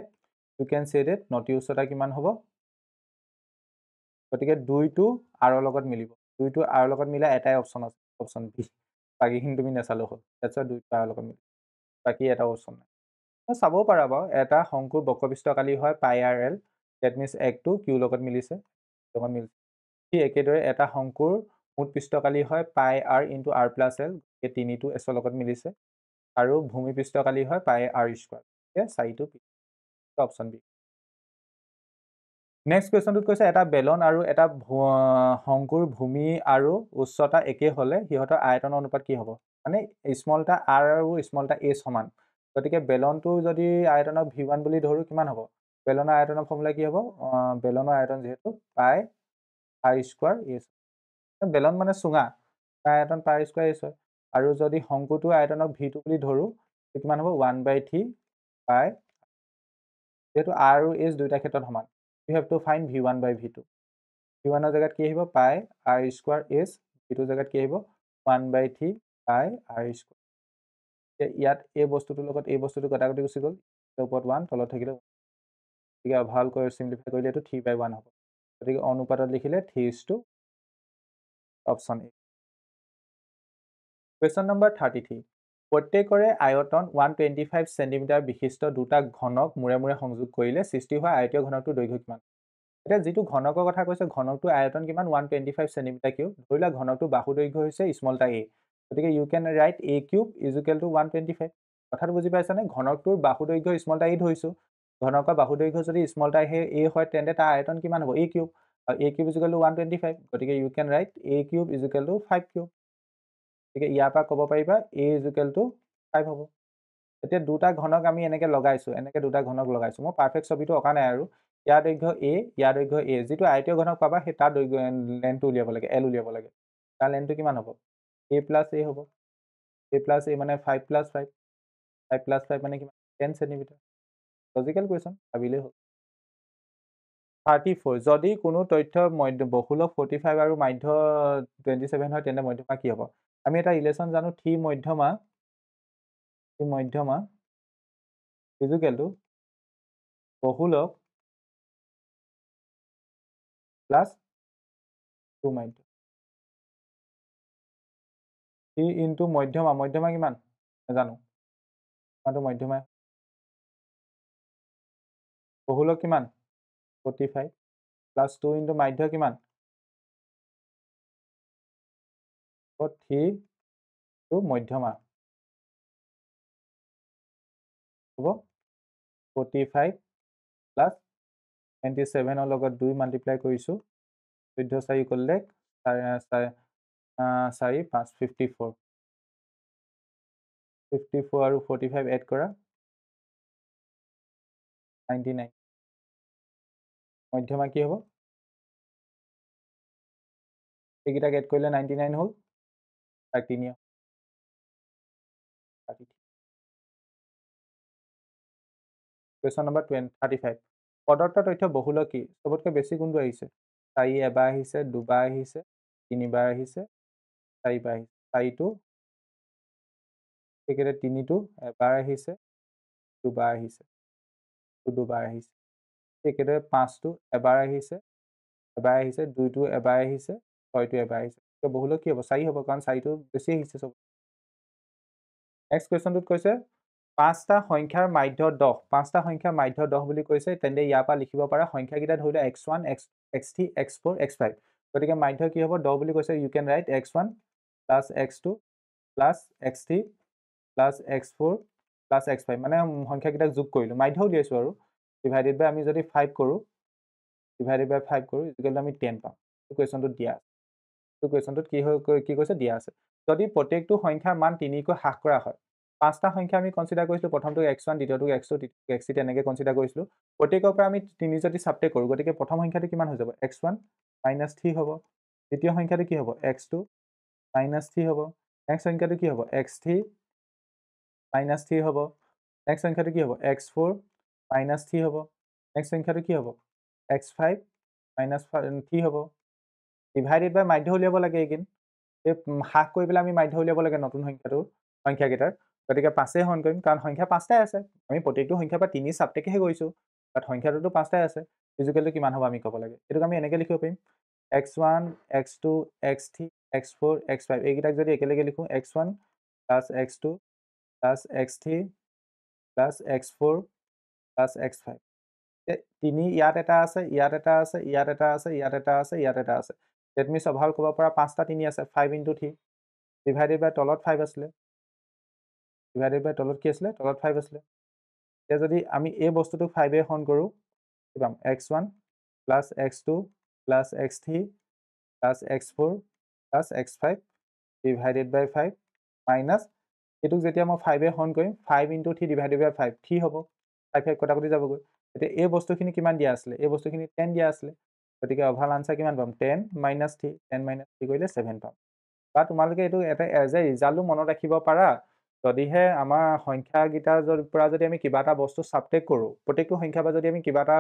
ইউ কেন চে ডেট নতি উচ্চতা কিমান হ'ব গতিকে 2টো আৰৰ লগত মিলিব 2টো আৰৰ লগত মিলা এটাই অপশ্যন আছে অপশ্যন বি বাকীখিনি তুমি নেচালেও হ'ল তাৰপিছত 2টো আৰৰ লগত মিলিব বাকী এটা অপশ্যন নাই চাবও পাৰা বাৰু এটা শংকুৰ বক্ৰপৃষ্ঠকালি হয় পাই আৰ এল ডেট মিনছ একটো কিউৰ লগত মিলিছে লগত মিলিছে ঠিক একেদৰে এটা শংকুৰ মুঠ পৃষ্ঠকালি হয় পাই R into R plus L এই 3টো এছৰ লগত মিলিছে আৰু ভূমি পৃষ্ঠকালি হয় পাই আৰ স্কোৱাৰ গতিকে 4টো অপশ্যন বি নেক্সট কুৱেশ্যনটোত কৈছে এটা বেলন আৰু এটা শংকুৰ ভূমি আৰু উচ্চতা একে হ'লে সিহঁতৰ আয়তনৰ অনুপাত কি হ'ব মানে স্মল এটা আৰ আৰু স্মল এটা এ সমান গতিকে বেলনটো যদি আয়তনক V1 বুলি ধৰোঁ কিমান হ'ব বেলনৰ আয়তনৰ ফৰ্মুলা কি হ'ব বেলনৰ আয়তন যিহেতু পাই আৰ স্কোৱাৰ এছ বেলন মানে চুঙা আয়তন পাই আৰ স্কোৱাৰ এছ হয় আৰু যদি শংকুটোৰ আয়তনক V2 বুলি ধৰোঁ কিমান হ'ব 1/3 পাই যিহেতু আৰ আৰু এছ দুইটা ক্ষেত্ৰত সমান you have to find V1 by V2 V1 জেগাত কি আহিব পাই আৰ স্কোৱাৰ এছ V2 জেগাত কি আহিব 1/3 পাই আৰ স্কোৱাৰ ইয়াত এই বস্তুটোৰ লগত এই বস্তুটো কটাকটি গুচি গ'ল ওপৰত 1 তলত থাকিলে গতিকে ভালকৈ চিম্পলিফাই কৰিলে এইটো 3/1 হ'ব গতিকে অনুপাতত লিখিলে 3:2 অপশ্যন এ Question number 33. প্ৰত্যেকৰে আয়তন 125 সেন্টিমিটাৰ বিশিষ্ট দুটা ঘনক মূৰে মূৰে সংযোগ কৰিলে সৃষ্টি হোৱা আয়তীয় ঘনকটোৰ দৈৰ্ঘ্য কিমান? এতিয়া যিটো ঘনকৰ কথা কৈছে ঘনকটোৰ আয়তন কিমান 125 সেন্টিমিটাৰ কিউব। ধৰি লোৱা ঘনকটোৰ বাহু দৈৰ্ঘ্য হৈছে স্মল এটা a। গতিকে you can write a cube is equal to 125। কথাটো বুজি পাইছানে? ঘনকটোৰ বাহু দৈৰ্ঘ্য স্মল এটা a ধৰিছো। ঘনকৰ বাহু দৈৰ্ঘ্য যদি স্মল এটা a হয় তেন্তে তাৰ আয়তন কিমান হ'ব? a cube. আৰু a cube is equal to 125। গতিকে you can write a cube is equal to 5 cube. গতিকে ইয়াৰ পৰা ক'ব পাৰিবা a ইজ ইকুৱেল টু 5 হ'ব। এতিয়া দুটা ঘনক আমি এনেকৈ লগাইছোঁ, এনেকৈ দুটা ঘনক লগাইছোঁ। মই পাৰফেক্ট ছবিটো অঁকা নাই আৰু ইয়াৰ দৈৰ্ঘ্য a, ইয়াৰ দৈৰ্ঘ্য a। যিটো আয়তীয় ঘনক পাবা সেই তাৰ দৈৰ্ঘ্য লেন্থটো উলিয়াব লাগে, l উলিয়াব লাগে। তাৰ লেন্থটো কিমান হ'ব? a প্লাছ a হ'ব। a প্লাছ a মানে 5 প্লাছ 5। 5 প্লাছ 5 মানে কিমান? 10 সেন্টিমিটাৰ। লজিকেল কুৱেশ্যন, ভাবিলেই হ'ল। 34. যদি কোনো তথ্য বহুলক 45 আৰু মাধ্য 27 হয় তেন্তে মধ্যমা কি হ'ব? আমি এটা ৰিলেশ্যন জানো, থি মধ্যমা ইজ ইকুৱেল টু বহুলক প্লাছ 2 মাধ্য। 3 ইনটু মধ্যমা, মধ্যমা কিমান? নাজানো। আমাৰতো মধ্যমা। বহুলক কিমান? 45 প্লাছ 2 ইনটু মাধ্য কিমান? 3 টু মধ্যমা হ'ব 45 প্লাছ 27 লগত 2 মাল্টিপ্লাই কৰিছোঁ। 14 4 কৰিলে 4 5 54। 54 আৰু 45 এড কৰা 99। মধ্যমা কি হ'ব? এইকেইটাক এড কৰিলে 99 হ'ল। 13। Question number 35। প্ৰদত্ত তথ্য বহুলক কি? চবতকৈ বেছি কোনটো আহিছে? 4 এবাৰ আহিছে, দুবাৰ আহিছে, 3বাৰ আহিছে, 4বাৰ আহিছে। 4টো সেইকেইটা 3টো এবাৰ আহিছে, দুবাৰ আহিছে, দুবাৰ আহিছে। সেইকেইটা 5টো এবাৰ আহিছে, এবাৰ আহিছে, 2টো এবাৰ আহিছে, 6টো এবাৰ আহিছে। বহুলক কি হ'ব? 4 হ'ব, কাৰণ 4টো বেছি আহিছে চব। নেক্সট কুৱেশ্যনটোত কৈছে 5টা সংখ্যাৰ মাধ্য 10। 5টা সংখ্যাৰ মাধ্য 10 বুলি কৈছে, তেন্তে ইয়াৰ পৰা লিখিব পাৰা সংখ্যাকেইটা ধৰি লোৱা x1, x3, x4, x5। গতিকে মাধ্য কি হ'ব? 10 বুলি কৈছে, you can write x1 plus x2 plus x3 plus x4 plus x5। মানে সংখ্যাকেইটাক যোগ কৰিলোঁ, মাধ্য উলিয়াইছোঁ আৰু ডিভাইডেড বাই আমি যদি 5 কৰোঁ, ইকুৱেল আমি 10 পাম। কুৱেশ্যনটোত দিয়া আছে। কুৱেশ্যনটোত কি কৈছে? দিয়া আছে। যদি প্ৰত্যেকটো সংখ্যাৰ মান 3কৈ হ্ৰাস কৰা হয়, 5টা সংখ্যা আমি কনচিডাৰ কৰিছিলোঁ, প্ৰথমটো x1, দ্বিতীয়টো x2, তৃতীয়টো x3 তেনেকৈ কনচিডাৰ কৰিছিলোঁ। প্ৰত্যেকৰ পৰা আমি 3 যদি ছাবট্ৰেক্ট কৰোঁ, গতিকে প্ৰথম সংখ্যাটো কিমান হৈ যাব? x1 -3 হ'ব। দ্বিতীয় সংখ্যাটো কি হ'ব? x2 -3 হ'ব। নেক্সট সংখ্যাটো কি হ'ব? x3 -3 হ'ব। নেক্সট সংখ্যাটো কি হ'ব? x4 -3 হ'ব। নেক্সট সংখ্যাটো কি হ'ব? x5 -3 হ'ব। ডিভাইডেড বাই মাধ্য উলিয়াব লাগে এইখিনি। এই হ্ৰাস কৰি পেলাই আমি মাধ্য উলিয়াব লাগে নতুন সংখ্যাকেইটাৰ। গতিকে 5 হৰণ কৰিম, কাৰণ সংখ্যা 5টাই আছে। আমি প্ৰত্যেকটো সংখ্যাৰ পৰা 3 ছাবট্ৰেক্টহে কৰিছোঁ, বাট সংখ্যাটোতো 5টাই আছে। ইজুকেলটো কিমান হ'ব আমি ক'ব লাগে। এইটোক আমি এনেকৈ লিখিব পাৰিম, x1, x2, x3, x4, x5। এইকেইটাক যদি একেলগে লিখোঁ, x1 plus x2 plus x3 plus x4 plus x5। 3 ইয়াত এটা আছে, ইয়াত এটা আছে, ইয়াত এটা আছে, ইয়াত এটা আছে, ইয়াত এটা আছে। ডেট মিনছ অভাৰ ক'ব পৰা 5টা 3 আছে, 5 × 3 ডিভাইডেড বাই তলত 5 আছিলে, ডিভাইডেড বাই তলত কি আছিলে? তলত 5 আছিলে। এতিয়া যদি আমি এই বস্তুটোক 5এ হৰণ কৰোঁ, কি পাম? x1 plus x2 plus x3 plus x4 plus x5 divided by 5 minus এইটোক যেতিয়া মই 5এ হৰণ কৰিম, 5 × 3 ডিভাইডেড বাই 5 3 হ'ব। 5 কটাকটি যাবগৈ। এতিয়া এই বস্তুখিনি কিমান দিয়া আছিলে? এই বস্তুখিনি 10 দিয়া আছিলে। গতিকে অভাৰ আনচাৰ কিমান পাম? 10 - 3, 10 - 3 কৰিলে 7 পাম। বা তোমালোকে এইটো এটা এজ এ ৰিজাল্টো মনত ৰাখিব পাৰা, যদিহে আমাৰ সংখ্যাকেইটাৰ পৰা যদি আমি কিবা এটা বস্তু ছাবট্ৰেক্ট কৰোঁ, প্ৰত্যেকটো সংখ্যাৰ পৰা যদি আমি কিবা এটা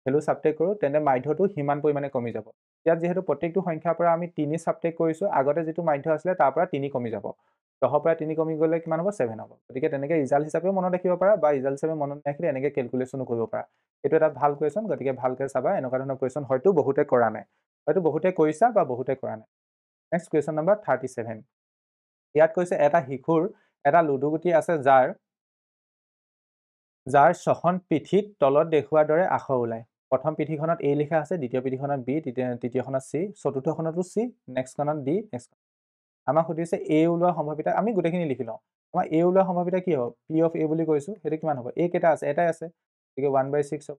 ভেলু ছাবট্ৰেক্ট কৰোঁ, তেন্তে মাধ্যটো সিমান পৰিমাণে কমি যাব। ইয়াত যিহেতু প্ৰত্যেকটো সংখ্যাৰ পৰা আমি 3 ছাবট্ৰেক্ট কৰিছোঁ, আগতে যিটো মাধ্য আছিলে তাৰ পৰা 3 কমি যাব। 10ৰ পৰা 3 কমি গ'লে কিমান হ'ব? 7 হ'ব। গতিকে তেনেকৈ ৰিজাল্ট হিচাপেও মনত ৰাখিব পাৰা, বা ৰিজাল্ট হিচাপে মনত ৰাখিলে এনেকৈ কেলকুলেশ্যনো কৰিব পাৰা। এইটো এটা ভাল কুৱেশ্যন, গতিকে ভালকৈ চাবা। এনেকুৱা ধৰণৰ কুৱেশ্যন হয়তো বহুতে কৰা নাই, হয়তো বহুতে কৰিছা বা বহুতে কৰা নাই। Next question number 37। ইয়াত কৈছে এটা শিশুৰ এটা লুডুগুটি আছে যাৰ 6খন পিঠিত তলত দেখুৱাৰ দৰে আখৰ ওলায়। প্ৰথম পিঠিখনত A লিখা আছে, দ্বিতীয় পিঠিখনত B, তৃতীয়খনত C, চতুৰ্থখনতো C, নেক্সটখনত D, next আমাক সুধিছে A ওলোৱা সম্ভাৱিতা, আমি গোটেইখিনি লিখি লওঁ। আমাৰ A ওলোৱা সম্ভাৱিতা কি হ'ব? P of A বুলি কৈছোঁ, সেইটো কিমান হ'ব? A কেইটা আছে? এটাই আছে, গতিকে 1/6 হ'ব।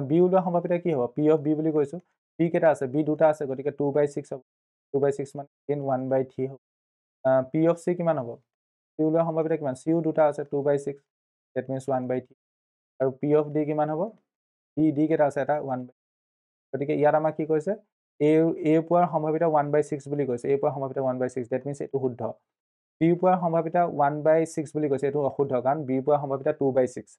B ওলোৱা সম্ভাৱিতা কি হ'ব? P of B বুলি কৈছোঁ, B কেইটা আছে? B দুটা আছে, গতিকে 2/6 হ'ব। 2/6 মানে 1/3 হ'ব। P of C কিমান হ'ব? C ওলোৱা সম্ভাৱিতা কিমান? Cও দুটা আছে, 2/6, that means 1/3। আৰু P of D কিমান হ'ব? D কেইটা আছে? এটা, 1/, গতিকে ইয়াত আমাক কি কৈছে? A পোৱাৰ সম্ভাৱিতা 1/6 বুলি কৈছে। A পোৱাৰ সম্ভাৱিতা 1/6, that means এইটো শুদ্ধ। B পোৱাৰ সম্ভাৱিতা 1/6 বুলি কৈছে, এইটো অশুদ্ধ, কাৰণ B পোৱাৰ সম্ভাৱিতা 2/6।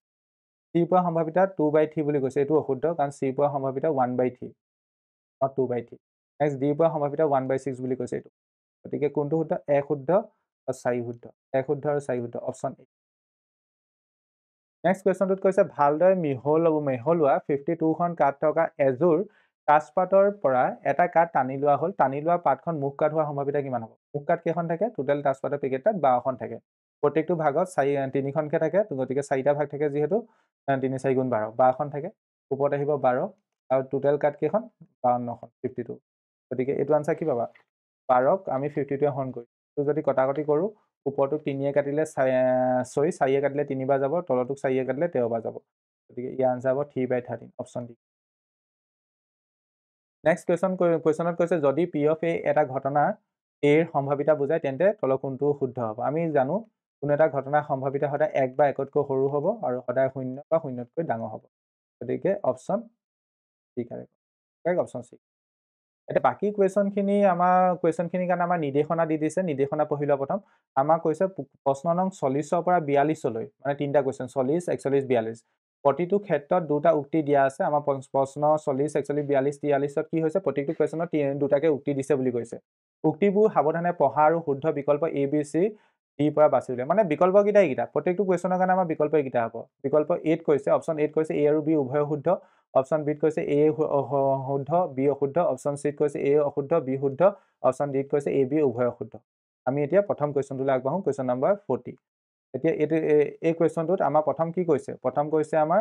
C পোৱাৰ সম্ভাৱিতা 2/3 বুলি কৈছে, এইটো অশুদ্ধ, কাৰণ C পোৱাৰ সম্ভাৱিতা 1/3, not 2/3। নেক্সট D পোৱাৰ সম্ভাৱিতা 1/6 বুলি কৈছে, এইটো। গতিকে কোনটো শুদ্ধ? এক শুদ্ধ আৰু 4 শুদ্ধ। এক শুদ্ধ আৰু 4 শুদ্ধ, অপশ্যন A। নেক্সট কুৱেশ্যনটোত কৈছে ভালদৰে মিহলোৱা 52খন কাঠ থকা এযোৰ কাঠপাতৰ পৰা এটা কাঠ টানি লোৱা হ'ল। টানি লোৱা পাতখন মুখ কাঠ হোৱাৰ সম্ভাৱিতা কিমান হ'ব? মুখ কাঠ কেইখন থাকে? টোটেল কাঠপাতৰ পেকেটত 12খন থাকে। প্ৰত্যেকটো ভাগত 3খনকৈ থাকে, গতিকে 4টা ভাগ থাকে যিহেতু 3 4 গুণ 12, 12খন থাকে। ওপৰত আহিব 12, আৰু টোটেল কাঠ কেইখন? 52খন, 52। গতিকে এইটো আনচাৰ কি পাবা? 12ক আমি 52ৱে হৰণ কৰিম। এইটো যদি কটাকটি কৰোঁ, ওপৰটোক 3য়ে কাটিলে 4য়ে কাটিলে 3 বাৰ যাব, তলটোক 4য়ে কাটিলে 13 বাৰ যাব। গতিকে ইয়াৰ আনচাৰ হ'ব 3/13, অপশ্যন ডি। নেক্সট কুৱেশ্যনত কৈছে যদি P of A এটা ঘটনা A ৰ সম্ভাৱিতা বুজায়, তেন্তে তলৰ কোনটো শুদ্ধ হ'ব? আমি জানো কোনো এটা ঘটনাৰ সম্ভাৱিতা সদায় 1 বা 1তকৈ সৰু হ'ব আৰু সদায় 0 বা 0তকৈ ডাঙৰ হ'ব। গতিকে option C correct, option C. এতিয়া বাকী কুৱেশ্যনখিনিৰ কাৰণে আমাৰ নিৰ্দেশনা দি দিছে। নিৰ্দেশনা পঢ়ি লোৱা প্ৰথম। আমাক কৈছে প্ৰশ্ন নং 40ৰ পৰা 42লৈ, মানে 3টা কুৱেশ্যন, 40, 41, 42। প্ৰতিটো ক্ষেত্ৰত দুটা উক্তি দিয়া আছে। আমাৰ প্ৰশ্ন 40, 41, 42, 43ত কি হৈছে? প্ৰত্যেকটো কুৱেশ্যনত দুটাকৈ উক্তি দিছে বুলি কৈছে। উক্তিবোৰ সাৱধানে পঢ়া আৰু শুদ্ধ বিকল্প A, B, C, Dৰ পৰা বাছি উলিয়া। মানে বিকল্পকেইটা এইকেইটা, প্ৰত্যেকটো কুৱেশ্যনৰ কাৰণে আমাৰ বিকল্প এইকেইটা হ'ব। বিকল্প Aত কৈছে, অপশ্যন Aত কৈছে A আৰু B উভয় শুদ্ধ। অপশ্যন Bত কৈছে A শুদ্ধ, B অশুদ্ধ। অপশ্যন Cত কৈছে A অশুদ্ধ, B শুদ্ধ। অপশ্যন Dত কৈছে A, B উভয় অশুদ্ধ। আমি এতিয়া প্ৰথম কুৱেশ্যনটোলৈ আগবাঢ়ো, কুৱেশ্যন নম্বৰ 40। এতিয়া এই কুৱেশ্যনটোত আমাৰ প্ৰথম কি কৈছে? প্ৰথম কৈছে আমাৰ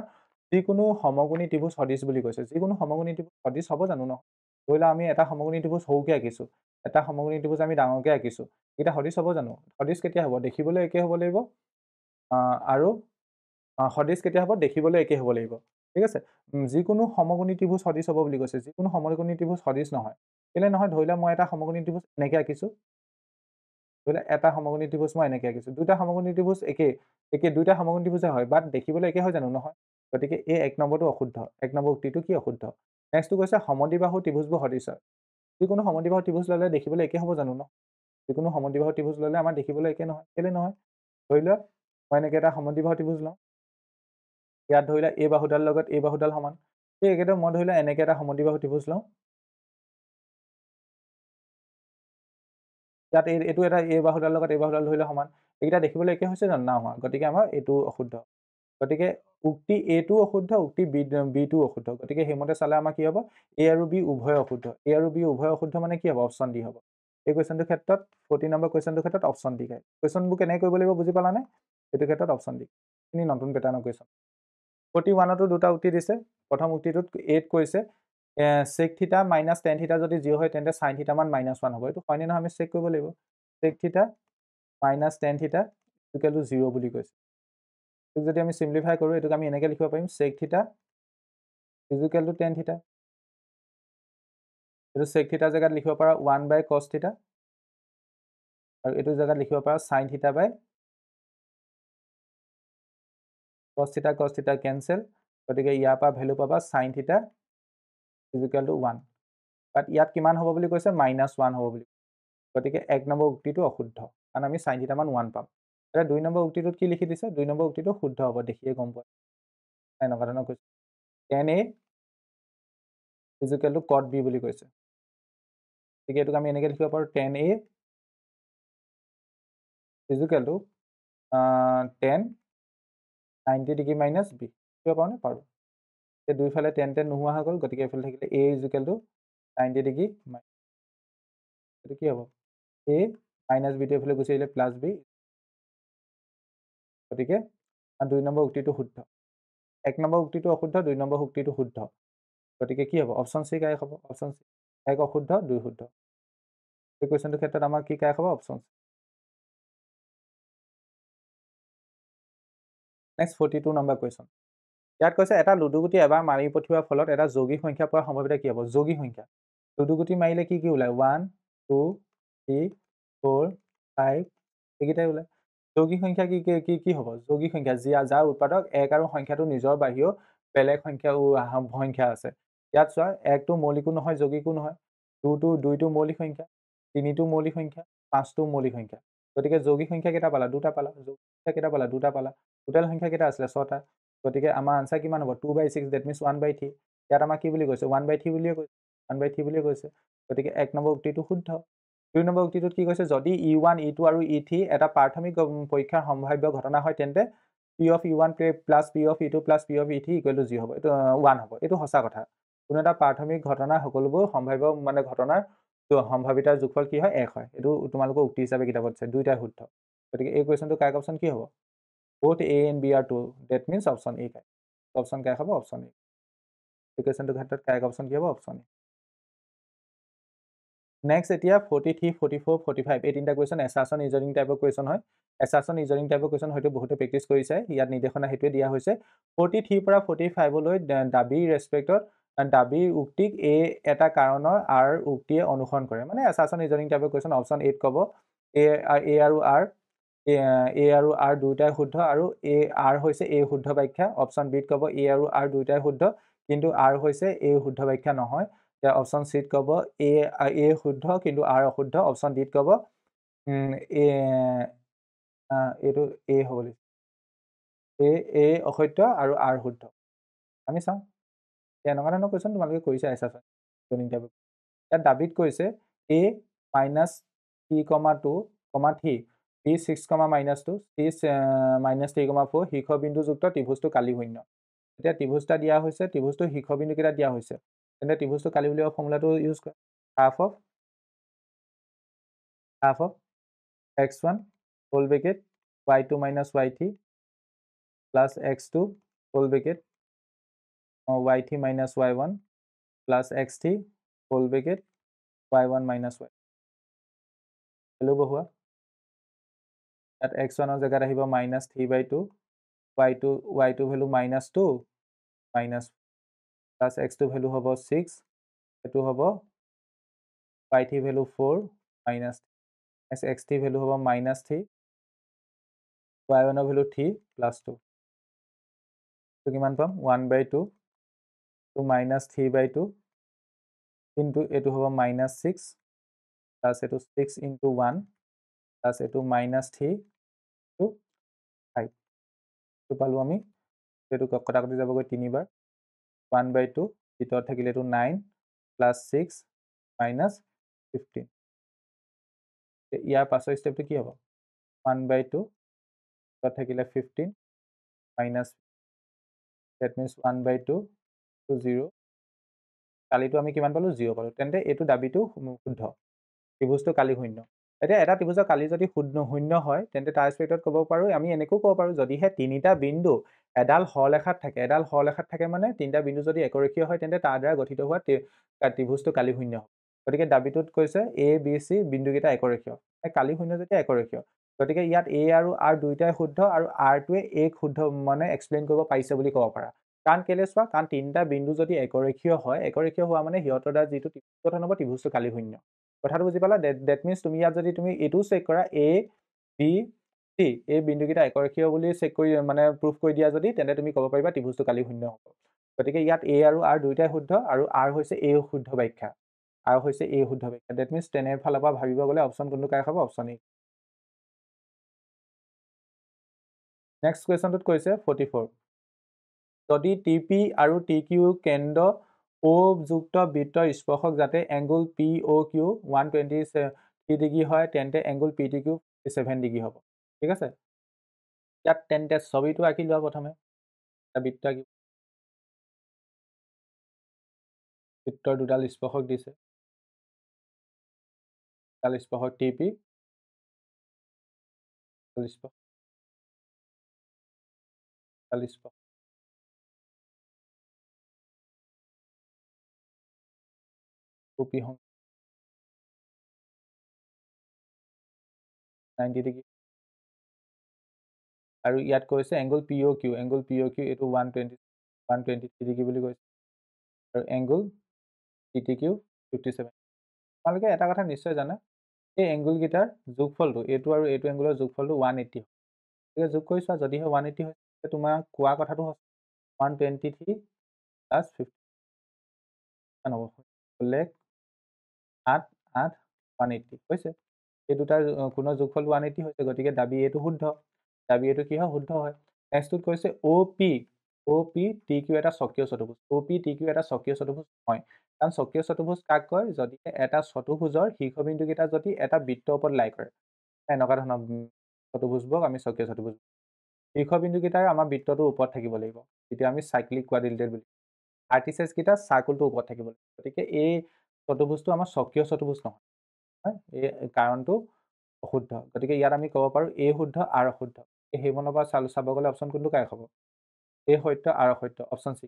যিকোনো সমকোণী ত্ৰিভুজ সদৃশ বুলি কৈছে। যিকোনো সমকোণী ত্ৰিভুজ সদৃশ হ'ব জানো? নহয়। ধৰি লওক আমি এটা সমকোণী ত্ৰিভুজ সৰুকৈ আঁকিছোঁ, এটা সমকোণী ত্ৰিভুজ আমি ডাঙৰকৈ আঁকিছোঁ। এইকেইটা সদৃশ হ'ব জানো? সদৃশ কেতিয়া হ'ব? দেখিবলৈ একে হ'ব লাগিব, আৰু সদৃশ কেতিয়া হ'ব? দেখিবলৈ একে হ'ব লাগিব। ঠিক আছে। যিকোনো সমকোণী ত্ৰিভুজ সদৃশ হ'ব বুলি কৈছে। যিকোনো সমকোণী ত্ৰিভুজ সদৃশ নহয়। কেলৈ নহয়? ধৰি লওক মই এটা সমকোণী ত্ৰিভুজ এনেকৈ আঁকিছোঁ। ধৰি লওক এটা সমকোণী ত্ৰিভুজ মই এনেকৈ আঁকিছোঁ। দুটা সমকোণী ত্ৰিভুজ একে, দুইটা সমকোণী ত্ৰিভুজে হয়, বাট দেখিবলৈ একে হয় জানো? নহয়। গতিকে এই 1 নম্বৰটো অশুদ্ধ। 1 নম্বৰ উক্তিটো কি? অশুদ্ধ। নেক্সটটো কৈছে সমদ্বিবাহু ত্ৰিভুজবোৰ সদৃশ হয়। যিকোনো সমদ্বিবাহু ত্ৰিভুজ ল'লে দেখিবলৈ একে হ'ব জানো? নহয়। যিকোনো সমদ্বিবাহু ত্ৰিভুজ ল'লে আমাৰ দেখিবলৈ একে নহয়। কেলৈ নহয়? ধৰি লওক মই এনেকৈ এটা সমদ্বিবাহু ত্ৰিভুজ লওঁ। ইয়াত ধৰি লওক এই বাহুডালৰ লগত এই বাহুডাল সমান। ঠিক একেদৰে মই ধৰি লওক এনেকৈ এটা সমদ্বিবাহু ত্ৰিভুজ লওঁ। ইয়াত এইটো এটা এই বাহুডালৰ লগত এই বাহুডাল ধৰিলে সমান। এইকেইটা দেখিবলৈ একে হৈছে জানো? নাই হোৱা। গতিকে আমাৰ এইটো অশুদ্ধ। গতিকে উক্তি A টো অশুদ্ধ, উক্তি B টো অশুদ্ধ। গতিকে সেইমতে চালে আমাৰ কি হ'ব? A আৰু B উভয় অশুদ্ধ। A আৰু B উভয় অশুদ্ধ মানে কি হ'ব? অপশ্যন ডি হ'ব। এই কুৱেশ্যনটোৰ ক্ষেত্ৰত 40 নম্বৰ কুৱেশ্যনটোৰ ক্ষেত্ৰত অপশ্যন ডি গায়। কুৱেশ্যনবোৰ কেনেকৈ কৰিব লাগিব বুজি পালানে? এইটো ক্ষেত্ৰত অপশ্যন ডি। এইখিনি নতুন পেটাৰ্ণৰ কুৱেশ্যন। 41টো দুটা উক্তি দিছে। প্ৰথম উক্তিটোত Aত কৈছে sec θ minus tan θ যদি 0 হয়, তেন্তে sin θ মান -1 হ'ব। এইটো হয়নে নহয় আমি চেক কৰিব লাগিব। sec θ minus tan θ = 0 বুলি কৈছে। এইটো যদি আমি চিম্পলিফাই কৰোঁ, এইটোক আমি এনেকৈ লিখিব পাৰিম, sec θ = tan θ। এইটো sec θ জেগাত লিখিব পাৰা 1/cos θ, আৰু এইটো জেগাত লিখিব পাৰা sin θ cos θ কেনচেল। গতিকে ইয়াৰ পৰা ভেলু পাবা sin θ = 1। বাট ইয়াত কিমান হ'ব বুলি কৈছে? -1 হ'ব বুলি। গতিকে 1 নম্বৰ উক্তিটো অশুদ্ধ, কাৰণ আমি sin θ মান 1 পাম। এতিয়া 2 নম্বৰ উক্তিটোত কি লিখি দিছে? 2 নম্বৰ উক্তিটো শুদ্ধ হ'ব, দেখিয়ে গম পোৱা। এনেকুৱা ধৰণৰ কৈছে tan A = cot B বুলি কৈছে। গতিকে এইটোক আমি এনেকৈ লিখিব পাৰোঁ, tan A = tan 90 degree minus B। লিখিব পাৰোঁনে? পাৰোঁ। এতিয়া দুইফালে tan নোহোৱা হৈ গ'ল, গতিকে এইফালে থাকিলে A = 90 ডিগ্ৰী মাইনাছ। এইটো কি হ'ব? A মাইনাছ বিটো এইফালে গুচি আহিলে প্লাছ বি, গতিকে 2 নম্বৰ উক্তিটো শুদ্ধ। 1 নম্বৰ উক্তিটো অশুদ্ধ, 2 নম্বৰ উক্তিটো শুদ্ধ, গতিকে কি হ'ব? অপশ্যন চি কাৰেক্ট হ'ব। অপশ্যন চি, 1 অশুদ্ধ 2 শুদ্ধ। এই কুৱেশ্যনটোৰ ক্ষেত্ৰত আমাৰ কি কাৰেক্ট হ'ব? Option C. Next 42 number question. ইয়াত কৈছে এটা লুডুগুটি এবাৰ মাৰি পঠিওৱাৰ ফলত এটা যৌগিক সংখ্যা পোৱাৰ সম্ভাৱিতা কি হ'ব? যৌগিক সংখ্যা, লুডুগুটি মাৰিলে কি কি ওলায়? 1 2 3 4 5 এইকেইটাই ওলায়। যৌগিক সংখ্যা কি কি কি হ'ব? যৌগিক সংখ্যা যাৰ উৎপাদক 1 আৰু সংখ্যাটো নিজৰ বাহিৰেও বেলেগ সংখ্যা আছে। ইয়াত চোৱা 1টো মৌলিকো নহয়, যৌগিকো নহয়, 2টো মৌলিক সংখ্যা, 3টো মৌলিক সংখ্যা, 5টো মৌলিক সংখ্যা। গতিকে যৌগিক সংখ্যা কেইটা পালা? 2টা পালা। যৌগিক সংখ্যা কেইটা পালা? 2টা পালা। টোটেল সংখ্যা কেইটা আছিলে? 6টা। গতিকে আমাৰ আনচাৰ কিমান হ'ব? 2/6, ডেট মিনছ 1/3। ইয়াত আমাৰ কি বুলি কৈছে? 1/3 বুলিয়ে কৈছে, 1/3 বুলিয়ে কৈছে। গতিকে 1 নম্বৰ উক্তিটো শুদ্ধ। 2 নম্বৰ উক্তিটোত কি কৈছে? যদি E1, E2 আৰু E3 এটা প্ৰাথমিক পৰীক্ষাৰ সম্ভাৱ্য ঘটনা হয়, তেন্তে P of E1 plus P of E2 plus P of E3 equal to 0 হ'ব। এইটো 1 হ'ব। এইটো সঁচা কথা। কোনো এটা প্ৰাথমিক ঘটনা সকলোবোৰ সম্ভাৱ্য ঘটনাৰ সম্ভাৱিতাৰ যোগফল কি হয়? 1 হয়। এইটো তোমালোকৰ উক্তি হিচাপে কিতাপত আছে, দুইটাই শুদ্ধ। গতিকে এই কুৱেশ্যনটো কাৰেক্ট অপশ্যন কি হ'ব? Both A and B are true. That means option A correct. Option correct হ'ব অপশ্যন A। এই কুৱেশ্যনটোৰ ক্ষেত্ৰত কাৰেক্ট অপশ্যন কি হ'ব? Option A। নেক্সট এতিয়া 43, 44, 45 এই তিনিটা কুৱেশ্যন এছাৰছন ৰিজনিং টাইপৰ কুৱেশ্যন হয়। এছাৰছন ৰিজনিং টাইপৰ কুৱেশ্যন হয়তো বহুতে প্ৰেক্টিছ কৰিছে। ইয়াত নিৰ্দেশনা সেইটোৱে দিয়া হৈছে। 43 পৰা 45লৈ দাবীৰ ৰেচপেক্টত দাবীৰ উক্তিক এটা কাৰণৰ আৰ উক্তিয়ে অনুসৰণ কৰে। মানে এছাৰছন ৰিজনিং টাইপৰ কুৱেশ্যন। অপশ্যন এত ক'ব এ আৰু আৰ দুয়োটাই শুদ্ধ আৰু আৰ হৈছে এ শুদ্ধ ব্যাখ্যা। অপশ্যন বিত ক'ব এ আৰু আৰ দুয়োটাই শুদ্ধ, কিন্তু আৰ হৈছে এ শুদ্ধ ব্যাখ্যা নহয়। অপশ্যন চিত ক'ব এ শুদ্ধ কিন্তু আৰ অশুদ্ধ। অপশ্যন ডিত ক'ব এইটো এ হ'ব এ অসত্য আৰু আৰ শুদ্ধ। আমি চাওঁ এনেকুৱা ধৰণৰ কুৱেশ্যন তোমালোকে কৰিছা এছাৰছন ৰিজনিং টাইপৰ। ইয়াত দাবীত কৈছে এ মাইনাছ 3,2, 3 B6, -2 -3,4 শীৰ্ষবিন্দুযুক্ত ত্ৰিভুজটো কালি শূন্য। এতিয়া ত্ৰিভুজটা দিয়া হৈছে, ত্ৰিভুজটো শীৰ্ষবিন্দুকেইটা দিয়া হৈছে, তেন্তে ত্ৰিভুজটো কালি উলিওৱা ফৰ্মুলাটো ইউজ কৰা। Half of x1 whole bracket y2 - y3 plus x2 whole bracket y3 - y1 plus x3 whole bracket y1 - y। Value বহোৱা। ইয়াত x1ৰ জেগাত আহিব -3/2, y2 value -2 minus plus x2 value হ'ব 6, এইটো হ'ব y3 value 4 minus x3 value হ'ব -3, y1 value 3 plus 2। তো কিমান পাম? 1/2 to -3/2 কিন্তু এইটো হ'ব -6 প্লাছ এইটো 6 × 1 প্লাছ এইটো -3 to 5। এইটো পালোঁ আমি, এইটো কটাকটি যাবগৈ 3বাৰ। 1/2 ভিতৰত থাকিলে এইটো 9 প্লাছ 6 -15। ইয়াৰ পাছৰ ষ্টেপটো কি হ'ব? 1/2 ভিতৰত থাকিলে 15 মাইনাছ, ডেট মিনছ 1/2 to 0। কালিটো আমি কিমান পালোঁ? 0 পালোঁ। তেন্তে এইটো দাবীটো শুদ্ধ, ত্ৰিভুজটো কালি শূন্য। এতিয়া এটা ত্ৰিভুজৰ কালি যদি শূন্য হয়, তেন্তে তাৰ ৰেচপেক্টত ক'ব পাৰোঁ, আমি এনেকৈও ক'ব পাৰোঁ, যদিহে তিনিটা বিন্দু এডাল সৰলৰেখাত থাকে, এডাল সৰলৰেখাত থাকে মানে তিনিটা বিন্দু যদি একৰেখীয় হয়, তেন্তে তাৰ দ্বাৰা গঠিত হোৱা ত্ৰিভুজটো কালি শূন্য হ'ব। গতিকে দাবীটোত কৈছে এ বি চি বিন্দুকেইটা একৰেখীয়। কালি শূন্য যেতিয়া একৰেখীয়, গতিকে ইয়াত এ আৰু আৰ দুয়োটাই শুদ্ধ আৰু আৰটোৱে এক শুদ্ধ এক্সপ্লেইন কৰিব পাৰিছে বুলি ক'ব পাৰা। কাৰণ কেলে চোৱা, কাৰণ তিনিটা বিন্দু যদি একৰেখীয় হয়, একৰেখীয় হোৱা মানে সিহঁতৰ দ্বাৰা যিটো ত্ৰিভুজ গঠন হ'ব, ত্ৰিভুজটো কালি শূন্য। কথাটো বুজি পালা? ডেট মিনছ তুমি ইয়াত যদি তুমি এইটোও চেক কৰা এ বি চি এই বিন্দুকেইটা একৰেখীয় বুলি চেক কৰি প্ৰুফ কৰি দিয়া যদি, তেন্তে তুমি ক'ব পাৰিবা ত্ৰিভুজটো কালি শূন্য হ'ব। গতিকে ইয়াত এ আৰু আৰ দুয়োটাই শুদ্ধ আৰু আৰ হৈছে এ শুদ্ধ ব্যাখ্যা। আৰ হৈছে এ শুদ্ধ ব্যাখ্যা। ডেট মিনছ তেনে ফালৰ পৰা ভাবিব গ'লে অপশ্যন কোনটো কাৰেক্ট হ'ব? Option A. নেক্সট কুৱেশ্যনটোত কৈছে 44, যদি টি পি আৰু টি কিউ কেন্দ্ৰ অ যুক্ত বৃত্তৰ স্পৰ্শক যাতে angle P O Q 123 degree হয়, তেন্তে angle P T Q 7 degree হ'ব। ঠিক আছে, ইয়াত তেন্তে ছবিটো আঁকি লোৱা প্ৰথমে। এটা বৃত্ত আঁকিব, বৃত্তৰ দুডাল স্পৰ্শক দিছে, এডাল স্পৰ্শক টি পি 40 40 OP হম 90 ডিগ্ৰী আৰু ইয়াত কৈছে এংগল POQ এইটো 123 ডিগ্ৰী বুলি কৈছে আৰু এংগল PTQ 57 তোমালোকে এটা কথা নিশ্চয় জানা এই এংগল গিটাৰ যোগফলটো এইটো আৰু এইটো এংগলৰ যোগফলটো 180 গতিকে যোগ কৰি চোৱা যদিহে 180 হয় তেতিয়া তোমাৰ কোৱা কথাটো 123 প্লাছ 50 হ'ব হ'লে 8 8 180 হৈছে এই দুটাৰ কোণৰ যোগফল 180 হৈছে গতিকে দাবী এইটো শুদ্ধ দাবী এইটো কি হয় শুদ্ধ হয় নেক্সটটোত কৈছে OP TQ এটা স্বকীয় চতুৰ্ভুজ OP TQ এটা স্বকীয় চতুৰ্ভুজ নহয় কাৰণ স্বকীয় চতুৰ্ভুজ কাক কয় যদি এটা চতুৰ্ভুজৰ শীৰ্ষবিন্দুকেইটা যদি এটা বৃত্তৰ ওপৰত লাই কৰে এনেকুৱা ধৰণৰ চতুৰ্ভুজবোৰক আমি স্বকীয় চতুৰ্ভুজ শীৰ্ষবিন্দুকেইটাৰ আমাৰ বৃত্তটোৰ ওপৰত থাকিব লাগিব তেতিয়া আমি সাইক্লিক কোৱাড্ৰিলেটাৰেল বুলি ভাৰ্টিচেছ কেইটা চাৰ্কুলটোৰ ওপৰত থাকিব লাগিব গতিকে এই চতুৰ্ভুজটো আমাৰ স্বকীয় চতুৰ্ভুজ নহয় হয় এই কাৰণটো অশুদ্ধ গতিকে ইয়াত আমি ক'ব পাৰোঁ A শুদ্ধ R অশুদ্ধ সেইমনৰ পৰা চাব গ'লে অপশ্যন কোনটো কাৰেক্ট হ'ব A সত্য R অসত্য অপশ্যন চি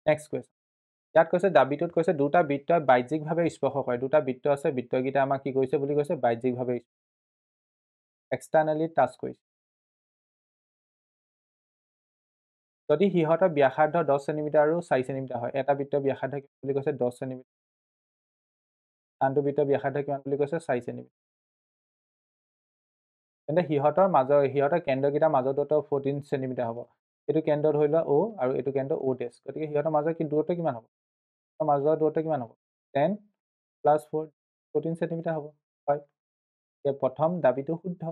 নেক্সট কুৱেশ্যন ইয়াত কৈছে দাবীটোত কৈছে দুটা বৃত্তই বাহ্যিকভাৱে স্পৰ্শ কৰে দুটা বৃত্ত আছে বৃত্তকেইটা আমাক কি কৰিছে বুলি কৈছে বাহ্যিকভাৱে এক্সটাৰ্নেলি টাচ কৰিছে যদি সিহঁতৰ ব্যাসাৰ্ধ 10 চেণ্টিমিটাৰ আৰু 4 চেণ্টিমিটাৰ হয় এটা বৃত্তৰ ব্যাসাৰ্ধ কিমান বুলি কৈছে 10 চেণ্টিমিটাৰ আনটো বৃত্তৰ ব্যাসাৰ্ধ কিমান বুলি কৈছে 4 চেণ্টিমিটাৰ তেন্তে সিহঁতৰ কেন্দ্ৰকেইটাৰ মাজৰ দূৰত্ব 14 চেণ্টিমিটাৰ হ'ব এইটো কেন্দ্ৰ ধৰি লোৱা O আৰু এইটো কেন্দ্ৰ O ডেছ গতিকে সিহঁতৰ মাজৰ দূৰত্ব কিমান হ'ব মাজৰ দূৰত্ব কিমান হ'ব 10 প্লাছ 4 14 চেণ্টিমিটাৰ হ'ব হয় প্ৰথম দাবীটো শুদ্ধ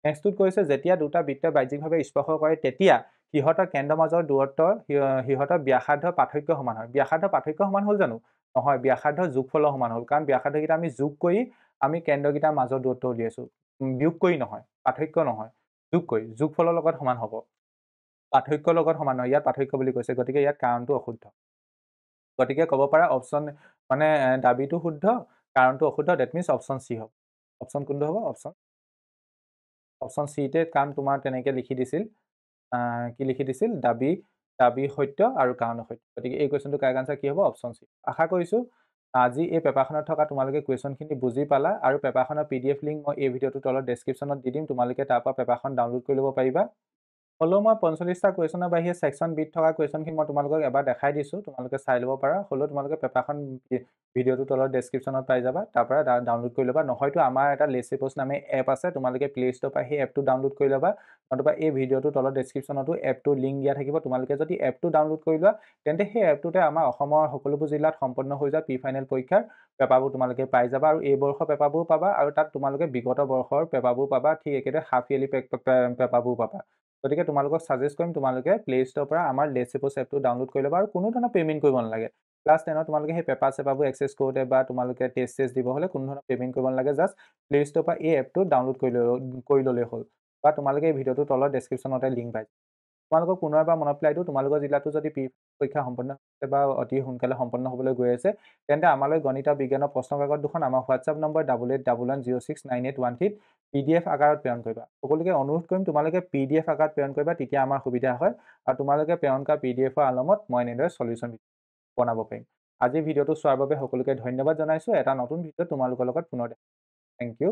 নেক্সটটোত কৈছে যেতিয়া দুটা বৃত্তই বাহ্যিকভাৱে স্পৰ্শ কৰে তেতিয়া সিহঁতৰ কেন্দ্ৰৰ মাজৰ দূৰত্বৰ সিহঁতৰ ব্যাসাৰ্ধৰ পাৰ্থক্য সমান হয় ব্যাসাৰ্ধৰ পাৰ্থক্য সমান হ'ল জানো নহয় ব্যাসাৰ্ধৰ যোগফলৰ সমান হ'ল কাৰণ ব্যাসাৰ্ধকেইটা আমি যোগ কৰি আমি কেন্দ্ৰকেইটাৰ মাজৰ দূৰত্ব উলিয়াইছোঁ বিয়োগ কৰি নহয় পাৰ্থক্য নহয় যোগ কৰি যোগফলৰ লগত সমান হ'ব পাৰ্থক্যৰ লগত সমান নহয় ইয়াত পাৰ্থক্য বুলি কৈছে গতিকে ইয়াত কাৰণটো অশুদ্ধ গতিকে ক'ব পাৰা অপশ্যন মানে দাবীটো শুদ্ধ কাৰণটো অশুদ্ধ ডেট মিনছ অপশ্যন চি হ'ব অপশ্যন কোনটো হ'ব অপশ্যন চিতে কাৰণ তোমাৰ তেনেকৈ লিখি দিছিল কি লিখি দিছিল দাবী সত্য আৰু কাৰণ সত্য গতিকে এই কুৱেশ্যনটো কাৰেক্ট আনচাৰ কি হ'ব অপশ্যন চি আশা কৰিছোঁ আজি এই পেপাৰখনত থকা তোমালোকে কুৱেশ্যনখিনি বুজি পালা আৰু পেপাৰখনৰ PDF লিংক মই এই ভিডিঅ'টোৰ তলত ডেছক্ৰিপশ্যনত দি দিম তোমালোকে তাৰ পৰা পেপাৰখন ডাউনলোড কৰি ল'ব পাৰিবা হ'লেও মই 45টা কুৱেশ্যনৰ বাহিৰে ছেকশ্যন বিত থকা কুৱেশ্যনখিনি মই তোমালোকক এবাৰ দেখাই দিছোঁ তোমালোকে চাই ল'ব পাৰা হ'লেও তোমালোকে পেপাৰখন ভিডিঅ'টোৰ তলত ডেছক্ৰিপশ্যনত পাই যাবা তাৰ পৰা ডাউনলোড কৰি ল'বা নহয়তো আমাৰ এটা লেচিপ'জ নামে এপ আছে তোমালোকে প্লে ষ্ট'ৰ পৰা সেই এপটো ডাউনলোড কৰি ল'বা নতুবা এই ভিডিঅ'টোৰ তলত ডেছক্ৰিপশ্যনতো এপটোৰ লিংক দিয়া থাকিব তোমালোকে যদি এপটো ডাউনলোড কৰি লোৱা তেন্তে সেই এপটোতে আমাৰ অসমৰ সকলোবোৰ জিলাত সম্পন্ন হৈ যোৱা প্ৰি-ফাইনেল পৰীক্ষাৰ পেপাৰবোৰ তোমালোকে পাই যাবা আৰু এই বৰ্ষৰ পেপাৰবোৰ পাবা আৰু তাত তোমালোকে বিগত বৰ্ষৰ পেপাৰবোৰ পাবা ঠিক একেদৰে হাফ ইয়াৰলি পেপাৰবোৰ পাবা গতিকে তোমালোকক ছাজেষ্ট কৰিম তোমালোকে প্লে ষ্ট'ৰ পৰা আমাৰ লেচিপ'জ এপটো ডাউনলোড কৰি ল'বা আৰু কোনো ধৰণৰ পে'মেণ্ট কৰিব নালাগে ক্লাছ 10 তোমালোকে সেই পেপাৰবোৰ এক্সেছ কৰোঁতে বা তোমালোকে টেষ্ট দিব হ'লে কোনো ধৰণৰ পে'মেণ্ট কৰিব নালাগে জাষ্ট প্লে ষ্ট'ৰ পৰা এই এপটো ডাউনলোড কৰি ল'লেই হ'ল বা তোমালোকে এই ভিডিঅ'টোৰ তলত ডেছক্ৰিপশ্যনতে লিংক পাই তোমালোকক পুনৰ এবাৰ মনত পেলাই দিওঁ তোমালোকৰ জিলাতো যদি পৰীক্ষা সম্পন্ন হৈছে বা অতি সোনকালে সম্পন্ন হ'বলৈ গৈ আছে তেন্তে আমালৈ গণিত আৰু বিজ্ঞানৰ প্ৰশ্ন কাকত দুখন আমাৰ হোৱাটছআপ নম্বৰ 8811069813 PDF আকাৰত প্ৰেৰণ কৰিবা সকলোকে অনুৰোধ কৰিম তোমালোকে PDF আকাৰত প্ৰেৰণ কৰিবা তেতিয়া আমাৰ সুবিধা হয় আৰু তোমালোকে প্ৰেৰণ কৰা PDFৰ আলমত মই এনেদৰে সলিউশ্যন বনাব পাৰিম আজি ভিডিঅ'টো চোৱাৰ বাবে সকলোকে ধন্যবাদ জনাইছোঁ এটা নতুন ভিডিঅ' তোমালোকৰ লগত পুনৰ দেখা থেংক ইউ